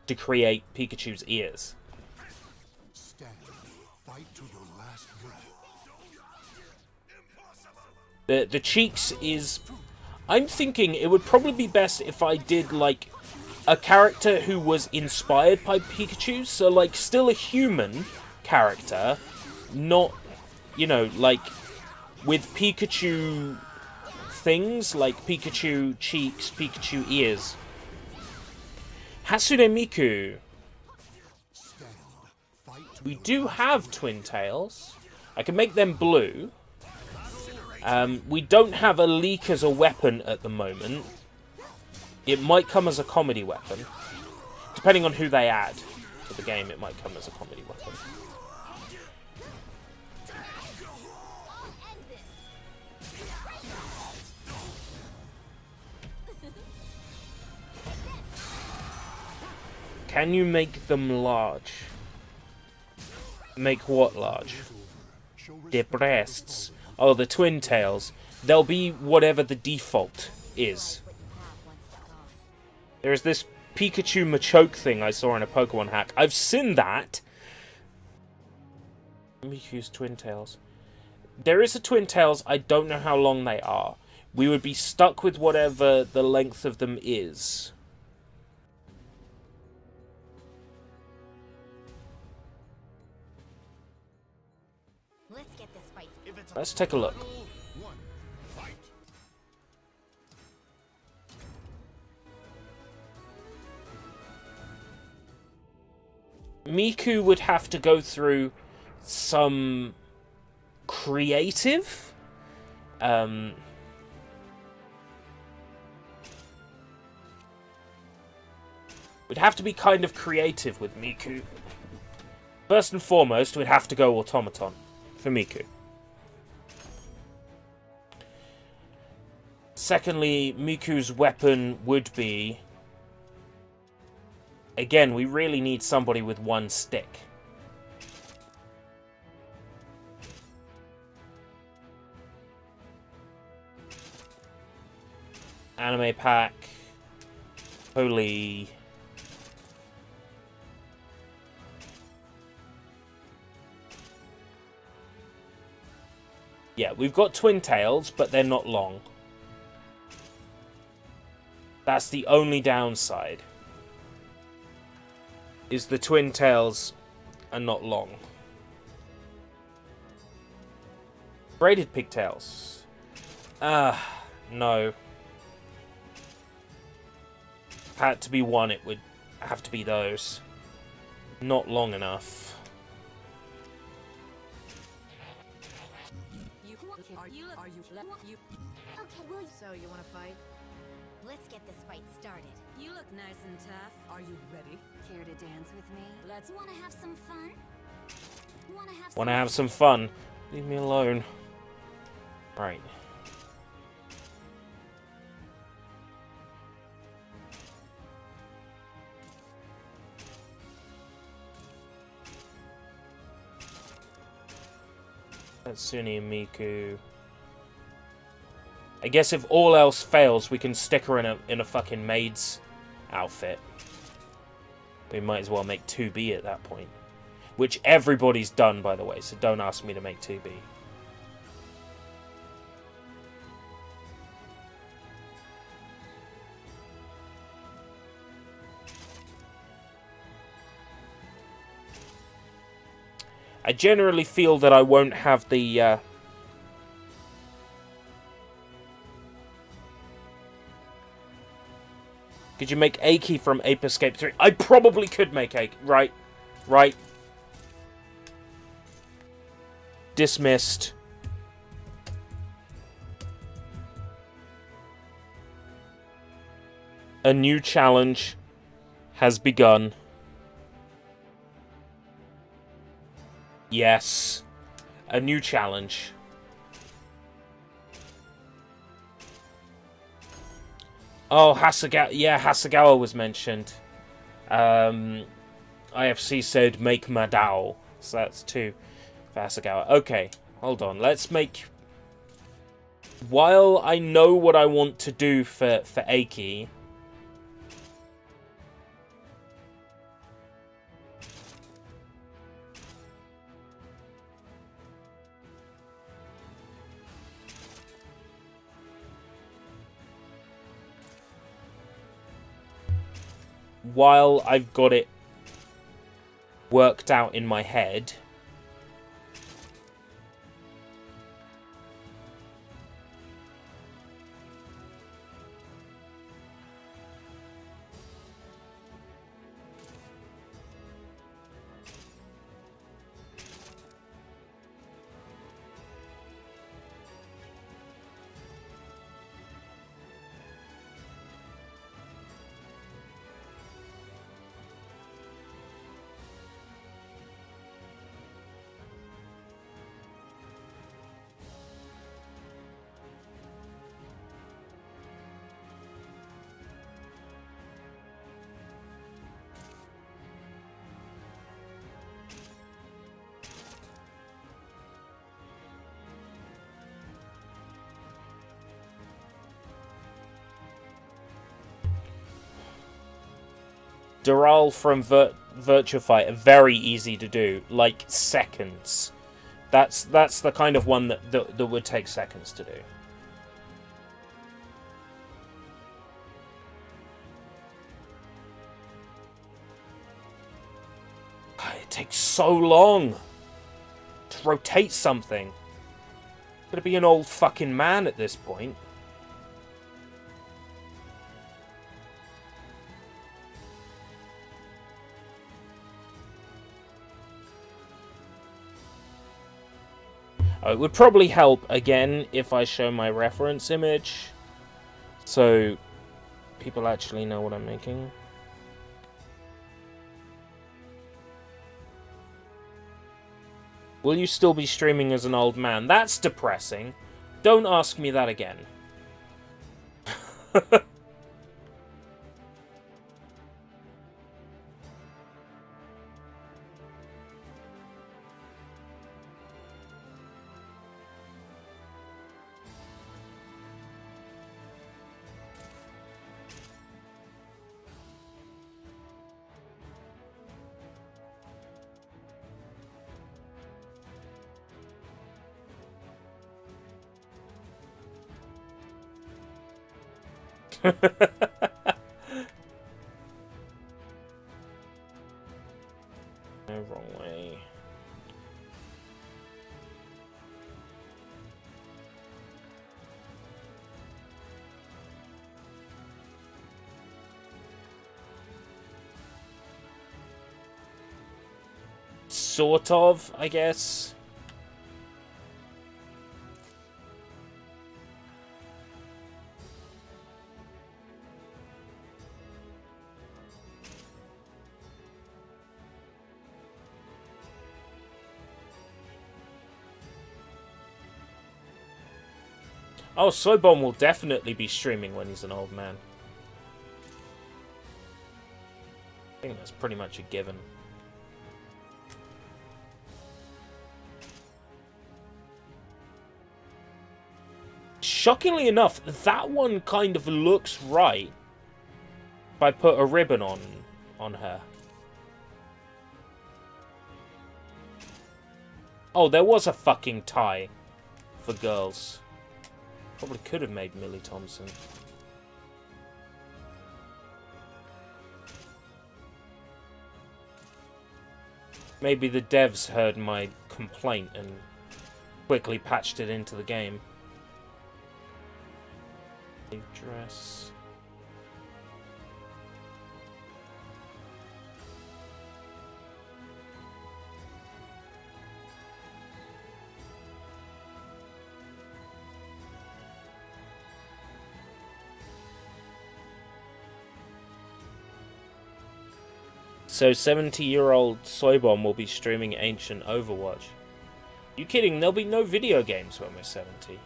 to create Pikachu's ears. The cheeks is... I'm thinking it would probably be best if I did, like, a character who was inspired by Pikachu, so, like, still a human character, not, you know, like, with Pikachu things, like Pikachu cheeks, Pikachu ears. Hatsune Miku. We do have twin tails. I can make them blue. We don't have a leak as a weapon at the moment. It might come as a comedy weapon. Depending on who they add to the game, it might come as a comedy weapon. Can you make them large? Make what large? Their breasts. Oh, the twin tails. They'll be whatever the default is. There's this Pikachu Machoke thing I saw in a Pokemon hack. I've seen that. Miku's twin tails. There is a twin tails. I don't know how long they are. We would be stuck with whatever the length of them is. Let's take a look. Miku would have to go through some creative we'd have to be kind of creative with Miku. First and foremost, we'd have to go automaton for Miku. Secondly, Miku's weapon would be... Again, we really need somebody with one stick. Anime pack. Holy... Yeah, we've got twin tails, but they're not long. That's the only downside. Is the twin tails are not long. Braided pigtails. No. Had to be one, it would have to be those. Not long enough. Okay, will you? So you want to fight? Let's get this fight started. You look nice and tough. Are you ready? Care to dance with me? Let's wanna have some fun? Wanna have some fun? Leave me alone. Right. Hatsune Miku. I guess if all else fails, we can stick her in a fucking maid's outfit. We might as well make 2B at that point. Which everybody's done, by the way, so don't ask me to make 2B. I generally feel that I won't have the... Could you make Aki from Ape Escape 3? I probably could make Aki. Right. Right. Dismissed. A new challenge has begun. Yes. A new challenge. Oh, Hasegawa. Yeah, Hasegawa was mentioned. IFC said make Madao. So that's 2 for Hasegawa. Okay, hold on. Let's make... While I know what I want to do for Aki... While I've got it worked out in my head, Doral from Virtua Fighter, very easy to do, like seconds. That's the kind of one that would take seconds to do. It takes so long to rotate something. I'm gonna be an old fucking man at this point. It would probably help, again, if I show my reference image, so people actually know what I'm making. Will you still be streaming as an old man? That's depressing. Don't ask me that again. No, wrong way. Sort of, I guess. Oh, Soybomb will definitely be streaming when he's an old man. I think that's pretty much a given. Shockingly enough, that one kind of looks right if I put a ribbon on her. Oh, there was a fucking tie for girls. Probably could have made Millie Thompson. Maybe the devs heard my complaint and quickly patched it into the game. Dress. So 70-year-old Soybomb will be streaming Ancient Overwatch. You kidding? There'll be no video games when we're 70.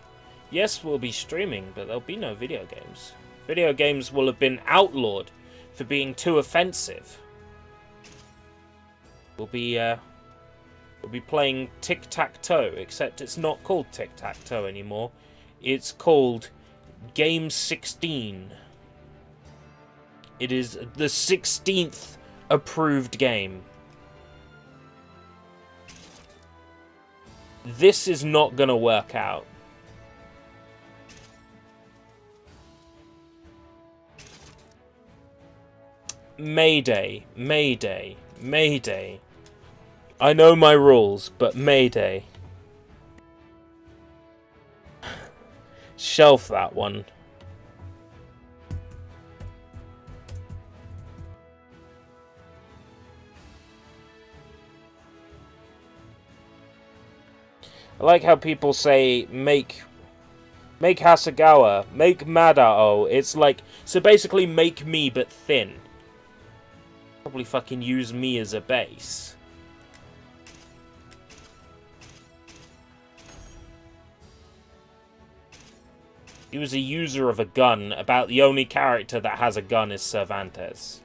Yes, we'll be streaming, but there'll be no video games. Video games will have been outlawed for being too offensive. We'll be playing tic-tac-toe, except it's not called tic-tac-toe anymore. It's called Game 16. It is the 16th approved game. This is not gonna work out. Mayday, Mayday, Mayday. I know my rules, but Mayday. Shelf that one. I like how people say, make Hasagawa, make Madao. It's like, so basically make me but thin. Probably fucking use me as a base. He was a user of a gun. About the only character that has a gun is Cervantes.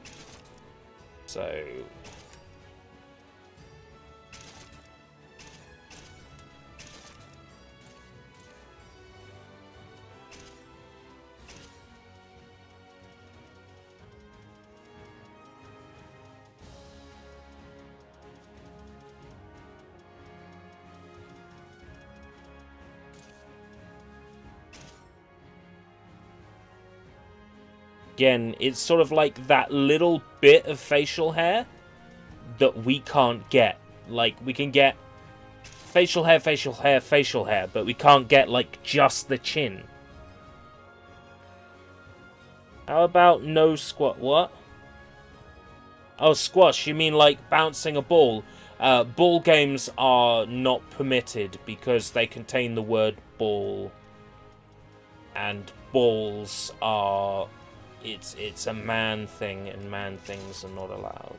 So... Again, it's sort of like that little bit of facial hair that we can't get. Like, we can get facial hair, facial hair, facial hair, but we can't get, like, just the chin. How about no squat? What? Oh, squash. You mean, like, bouncing a ball? Ball games are not permitted because they contain the word ball. And balls are... It's a man thing, and man things are not allowed.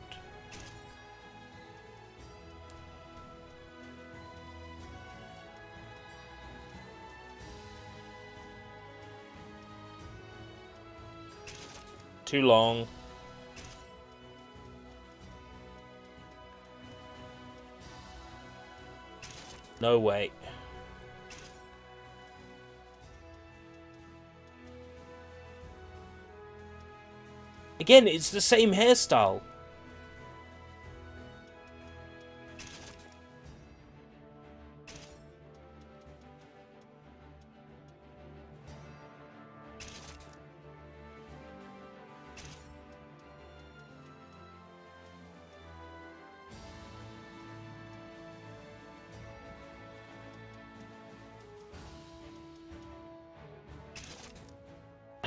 Too long. No way. Again, it's the same hairstyle.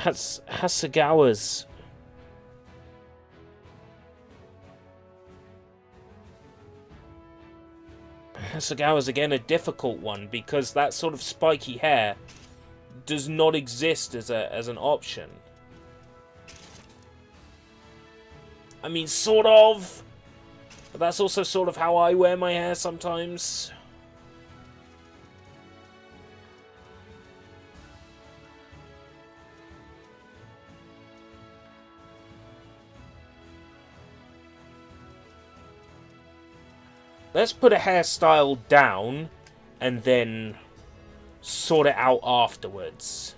Hasegawa's... Hasegawa's again a difficult one because that sort of spiky hair does not exist as an option. I mean, sort of, but that's also sort of how I wear my hair sometimes. Let's put a hairstyle down and then sort it out afterwards.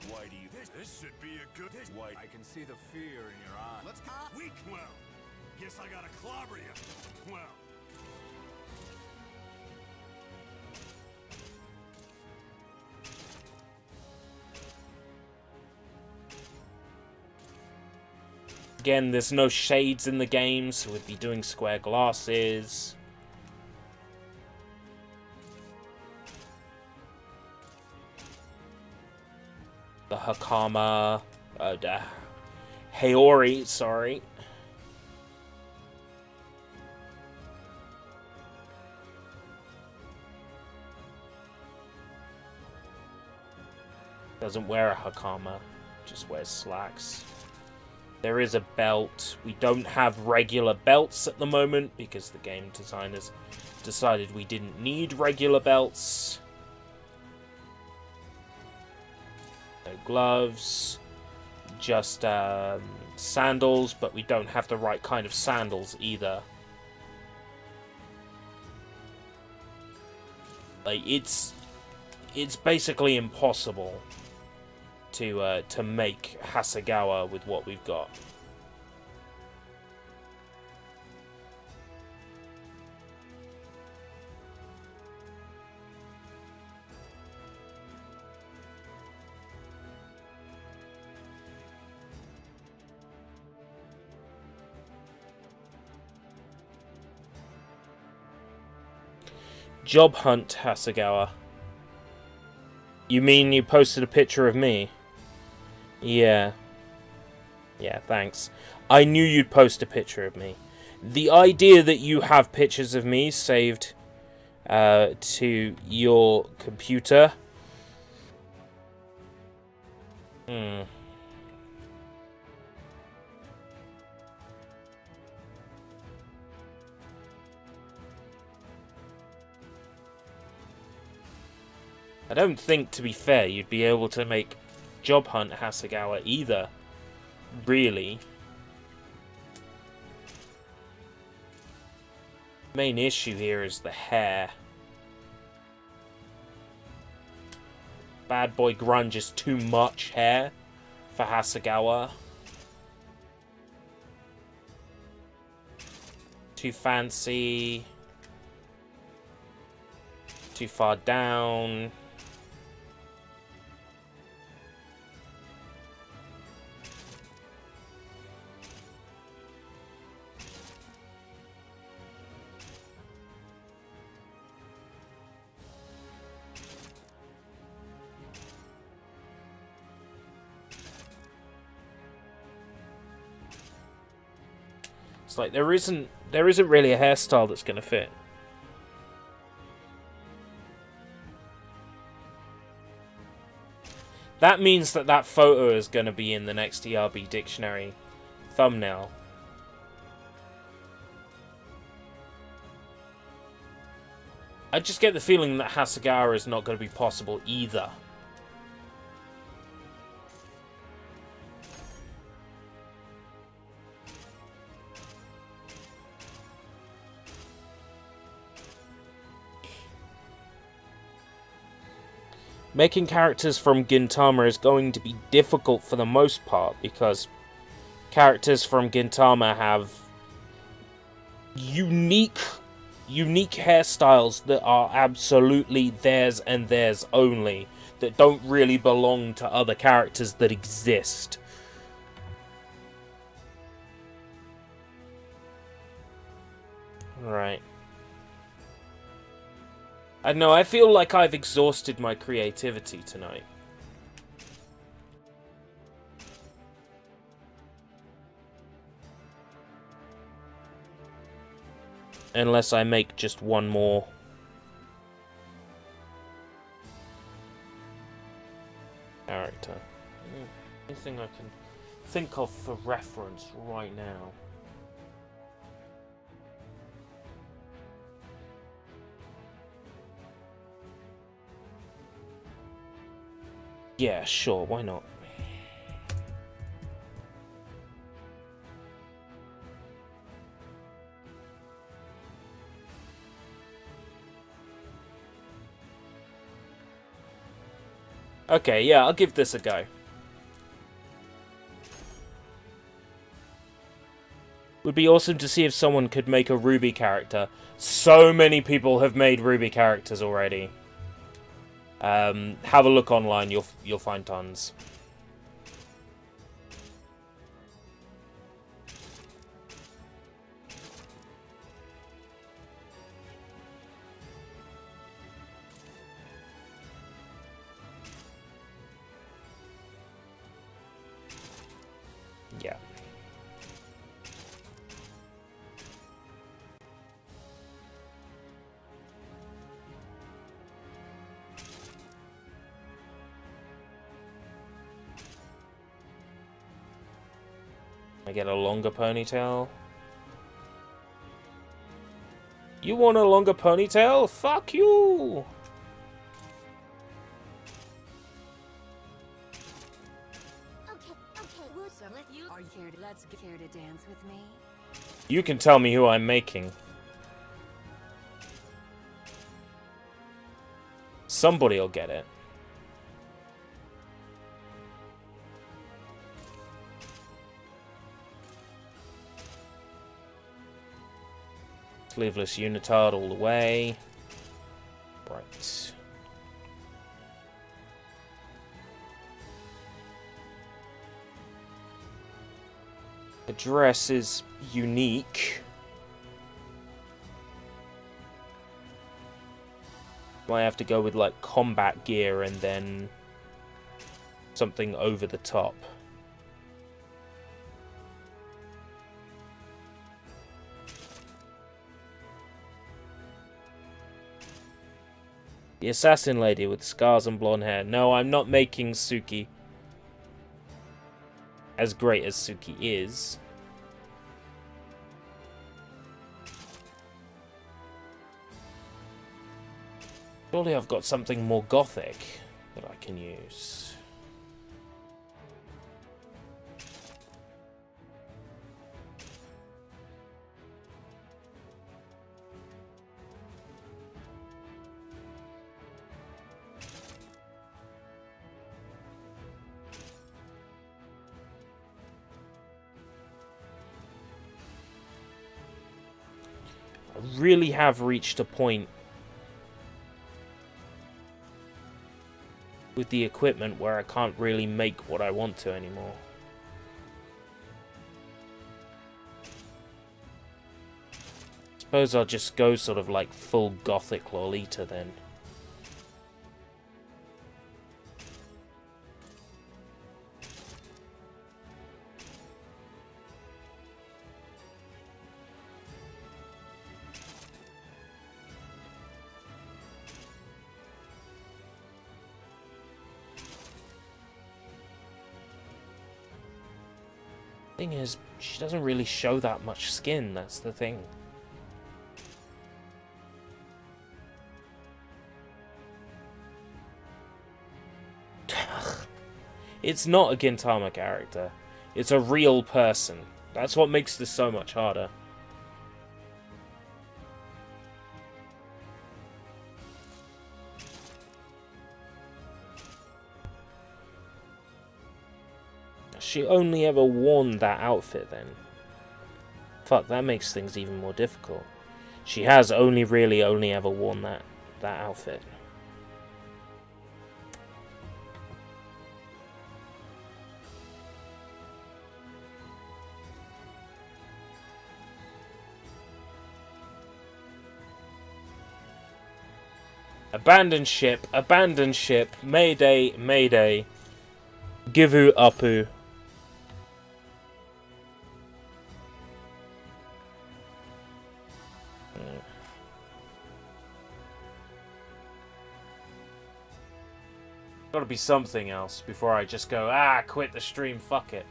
Why do you... This should be a good... Why... I can see the fear in your eye. Let's go... Weak! Well, guess I gotta clobber you. Well... Again, there's no shades in the game, so we'd be doing square glasses. The Hakama... the Haori, sorry. Doesn't wear a Hakama, just wears slacks. There is a belt. We don't have regular belts at the moment because the game designers decided we didn't need regular belts. No gloves. Just sandals, but we don't have the right kind of sandals either. Like, it's basically impossible to make Hasegawa with what we've got. Job hunt Hasegawa. You mean you posted a picture of me? Yeah. Yeah, thanks. I knew you'd post a picture of me. The idea that you have pictures of me saved to your computer... I don't think, to be fair, you'd be able to make Job Hunt Hasegawa either, really. Main issue here is the hair. Bad Boy Grunge is too much hair for Hasegawa. Too fancy. Too far down. It's like there isn't really a hairstyle that's going to fit. That means that photo is going to be in the next ERB dictionary thumbnail. I just get the feeling that Hasegawa is not going to be possible either. Making characters from Gintama is going to be difficult for the most part because characters from Gintama have unique hairstyles that are absolutely theirs and theirs only, that don't really belong to other characters that exist. Right. I don't know, I feel like I've exhausted my creativity tonight. Unless I make just one more. Character. Anything I can think of for reference right now. Yeah, sure, why not? Okay, yeah, I'll give this a go. Would be awesome to see if someone could make a Ruby character. So many people have made Ruby characters already. Have a look online, you'll find tons. Yeah. I get a longer ponytail. You want a longer ponytail? Fuck you! So are you here to dance with me? You can tell me who I'm making. Somebody'll get it. Sleeveless unitard all the way. Right. The dress is unique. Might have to go with like combat gear and then something over the top. The assassin lady with scars and blonde hair. No, I'm not making Suki as great as Suki is. Surely I've got something more gothic that I can use. I really have reached a point with the equipment where I can't really make what I want to anymore. Suppose I'll just go sort of like full gothic Lolita then. Thing is, she doesn't really show that much skin, that's the thing. It's not a Gintama character. It's a real person. That's what makes this so much harder. She only ever worn that outfit then. Fuck, that makes things even more difficult. She has only ever worn that outfit. Abandon ship, mayday, mayday. Givu Apu. Gotta be something else before I just go, quit the stream, fuck it.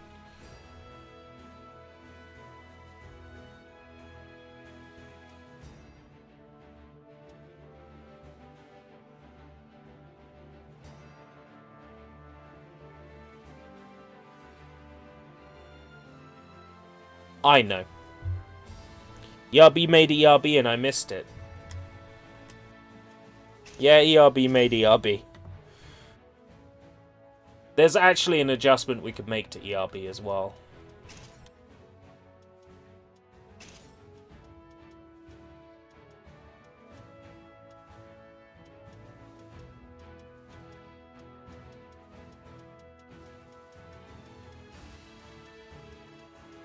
I know. ERB made ERB and I missed it. Yeah, ERB made ERB. There's actually an adjustment we could make to ERB as well.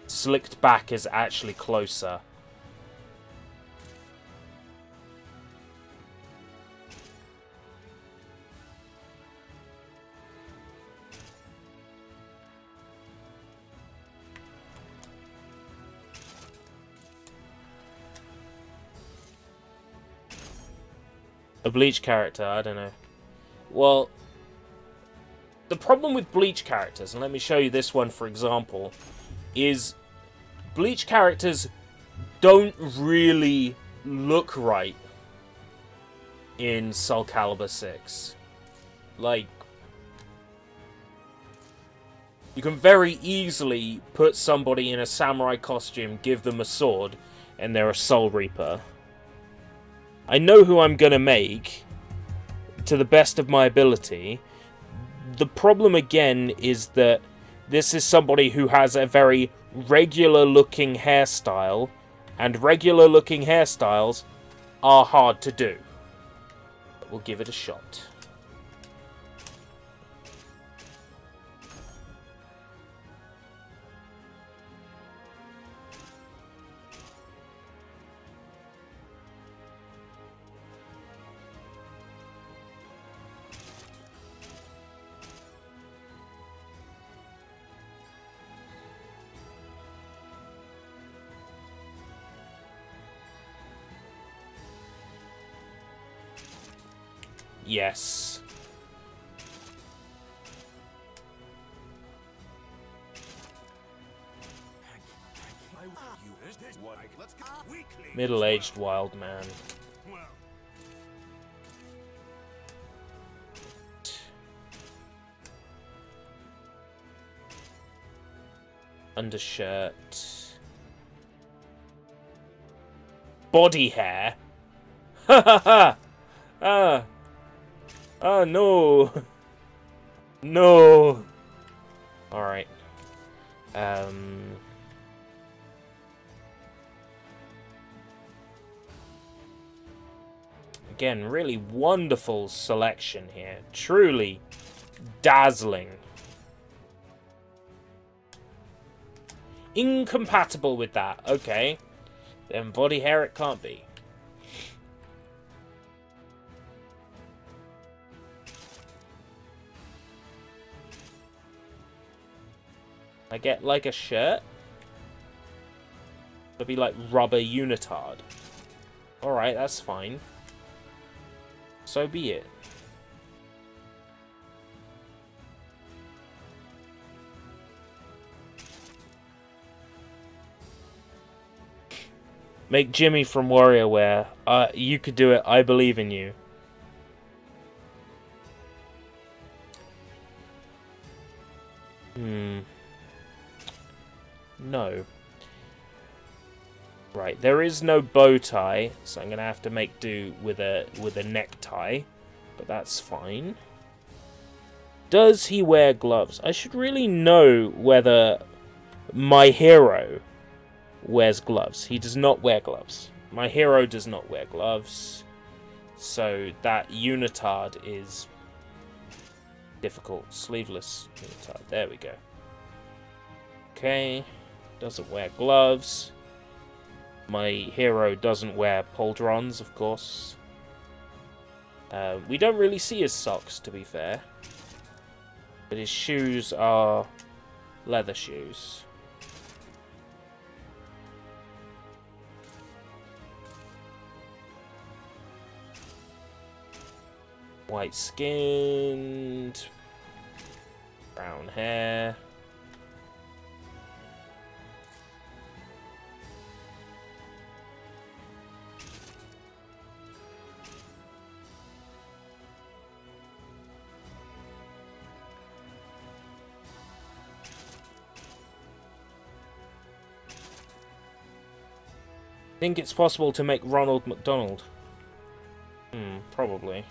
Slicked back is actually closer. A Bleach character, I don't know. Well, the problem with Bleach characters, and let me show you this one for example, is Bleach characters don't really look right in Soulcalibur 6. Like, you can very easily put somebody in a samurai costume, give them a sword, and they're a Soul Reaper. I know who I'm gonna make, to the best of my ability. The problem again is that this is somebody who has a very regular looking hairstyle, and regular looking hairstyles are hard to do. But we'll give it a shot. Yes. Middle-aged wild man. Undershirt. Body hair. Ha ha ha! Ah. Oh no! No! Alright. Again, really wonderful selection here. Truly dazzling. Incompatible with that. Okay. Then body hair it can't be. I get like a shirt. It'll be like rubber unitard. Alright, that's fine. So be it. Make Jimmy from WarioWare. You could do it. I believe in you. No. Right, there is no bow tie, so I'm gonna have to make do with a necktie, but that's fine. Does he wear gloves? I should really know whether my hero wears gloves. He does not wear gloves. My hero does not wear gloves, so that unitard is difficult. Sleeveless unitard. There we go. Okay. Doesn't wear gloves. My hero doesn't wear pauldrons, of course. We don't really see his socks, to be fair. But his shoes are leather shoes. White skinned, brown hair. Think it's possible to make Ronald McDonald? Probably.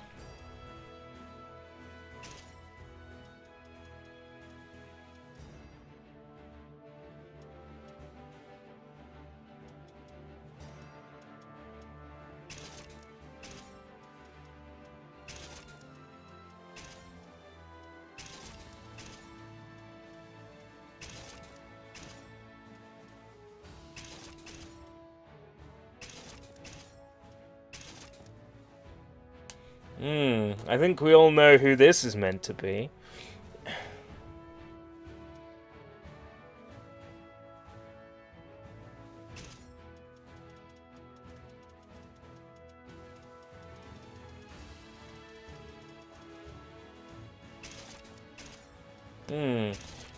I think we all know who this is meant to be.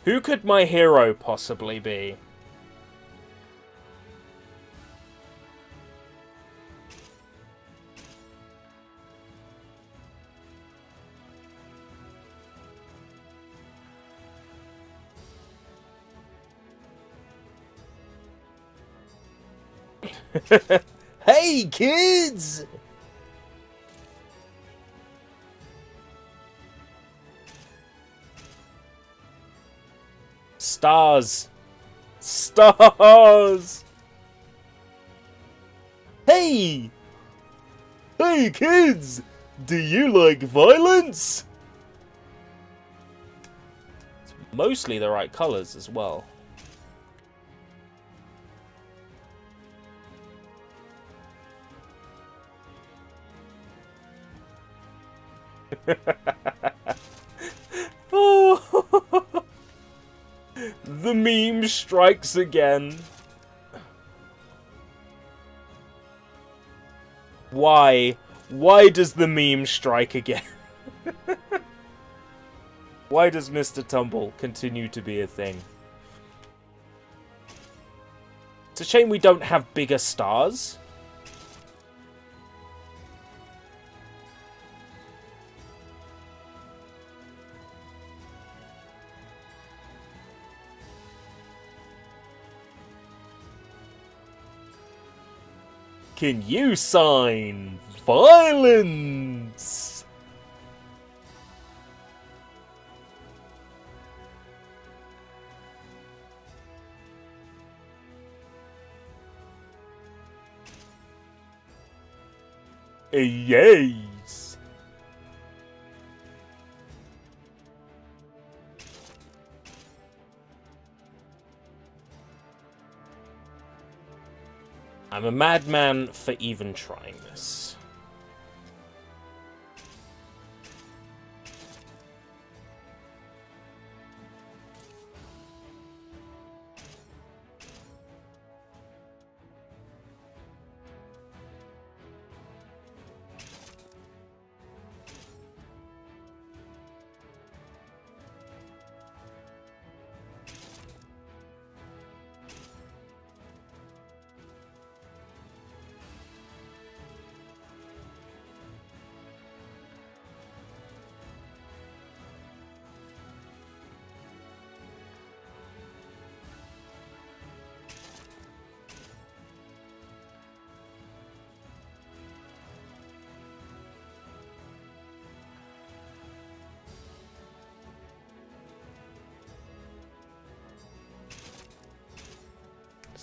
Who could my hero possibly be? Hey, kids! Stars. Stars! Hey! Hey, kids! Do you like violence? It's mostly the right colors as well. Oh. The meme strikes again. Why? Why does the meme strike again? Why does Mr. Tumble continue to be a thing? It's a shame we don't have bigger stars. Can you sign violence? Yes. I'm a madman for even trying this.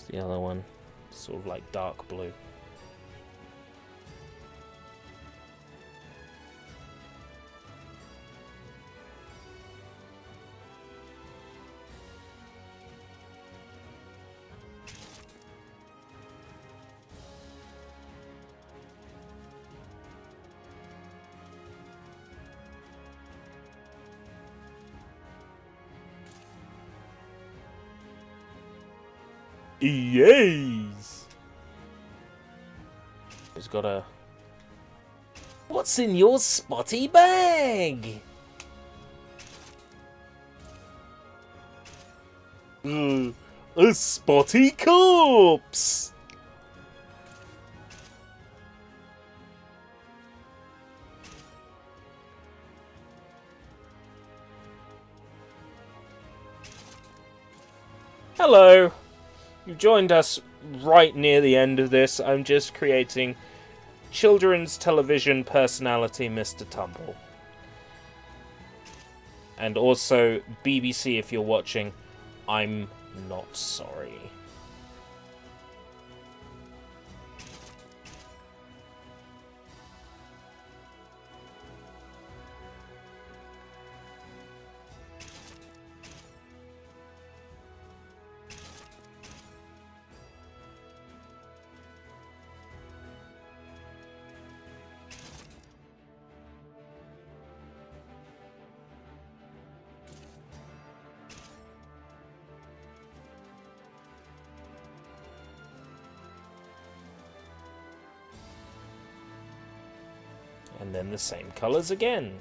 The other one, sort of like dark blue. Yes! He's got a... What's in your spotty bag? A spotty corpse! Hello! You joined us right near the end of this. I'm just creating children's television personality Mr. Tumble. And also, BBC, if you're watching, I'm not sorry. And then the same colours again.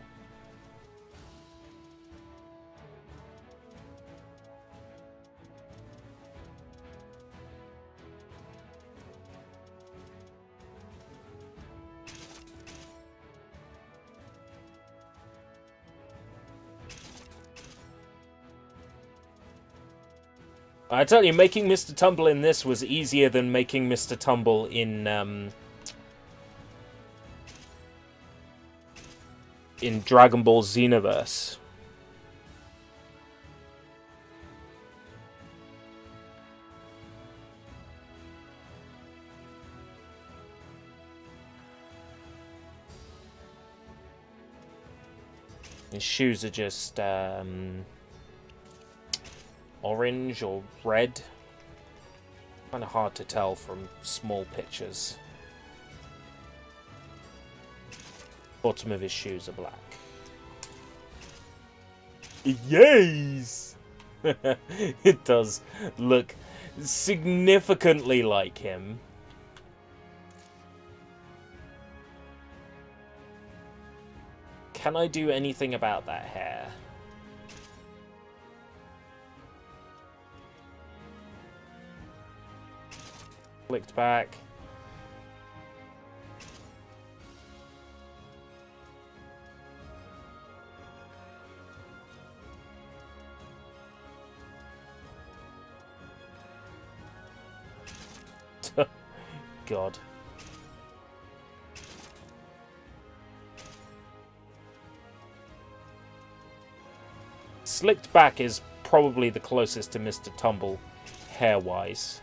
I tell you, making Mr. Tumble in this was easier than making Mr. Tumble in Dragon Ball Xenoverse. His shoes are just orange or red. Kind of hard to tell from small pictures. Bottom of his shoes are black. Yes! It does look significantly like him. Can I do anything about that hair? Clicked back. God. Slicked back is probably the closest to Mr. Tumble hair-wise.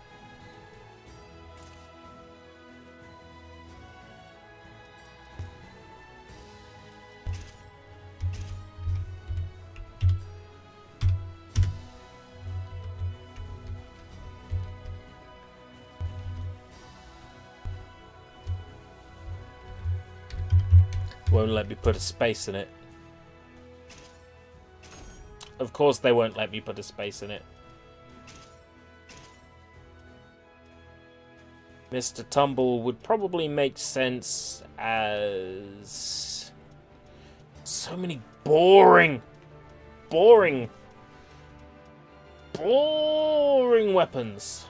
Won't let me put a space in it. Of course they won't let me put a space in it. Mr. Tumble would probably make sense as... So many boring weapons.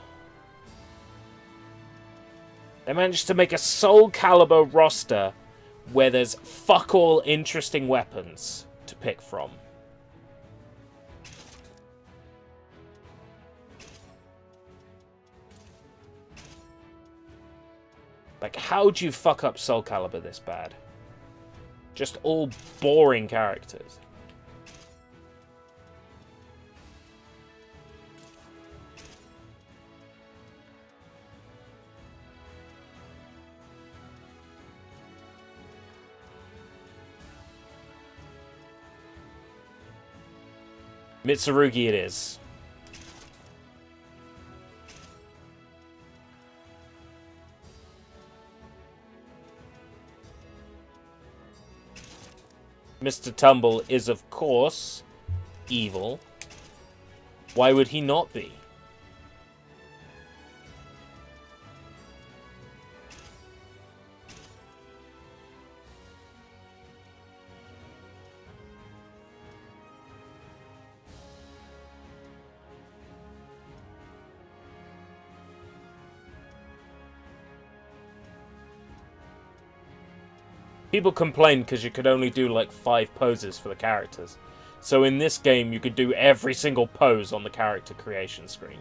They managed to make a Soulcalibur roster where there's fuck all interesting weapons to pick from. Like, how'd you fuck up Soulcalibur this bad? Just all boring characters. Mitsurugi it is. Mr. Tumble is, of course, evil. Why would he not be? People complained because you could only do like 5 poses for the characters. So in this game, you could do every single pose on the character creation screen.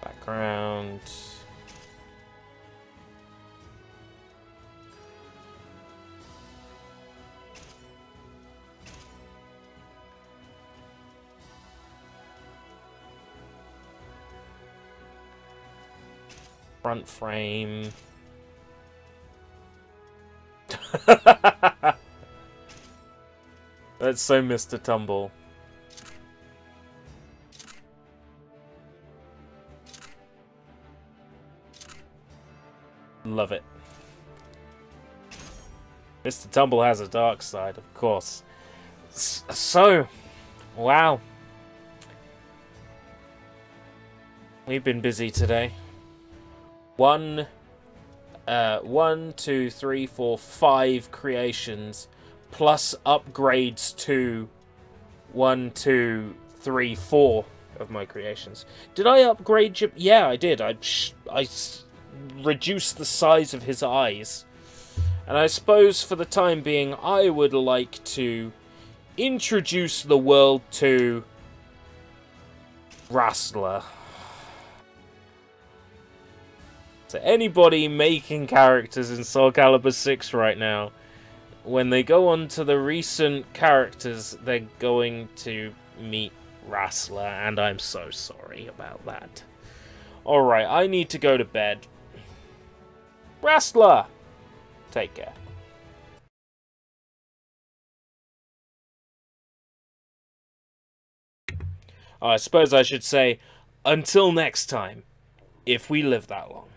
Background. Front frame. That's so Mr. Tumble. Love it. Mr. Tumble has a dark side, of course. So, wow. We've been busy today. 1, 2, 3, 4, 5 creations, plus upgrades to 1, 2, 3, 4 of my creations. Did I upgrade you? Yeah, I did. I reduced the size of his eyes. And I suppose for the time being, I would like to introduce the world to Wrestler. So anybody making characters in Soulcalibur 6 right now, when they go on to the recent characters, they're going to meet Wrestler, and I'm so sorry about that. Alright, I need to go to bed. Wrestler! Take care. I suppose I should say, until next time, if we live that long.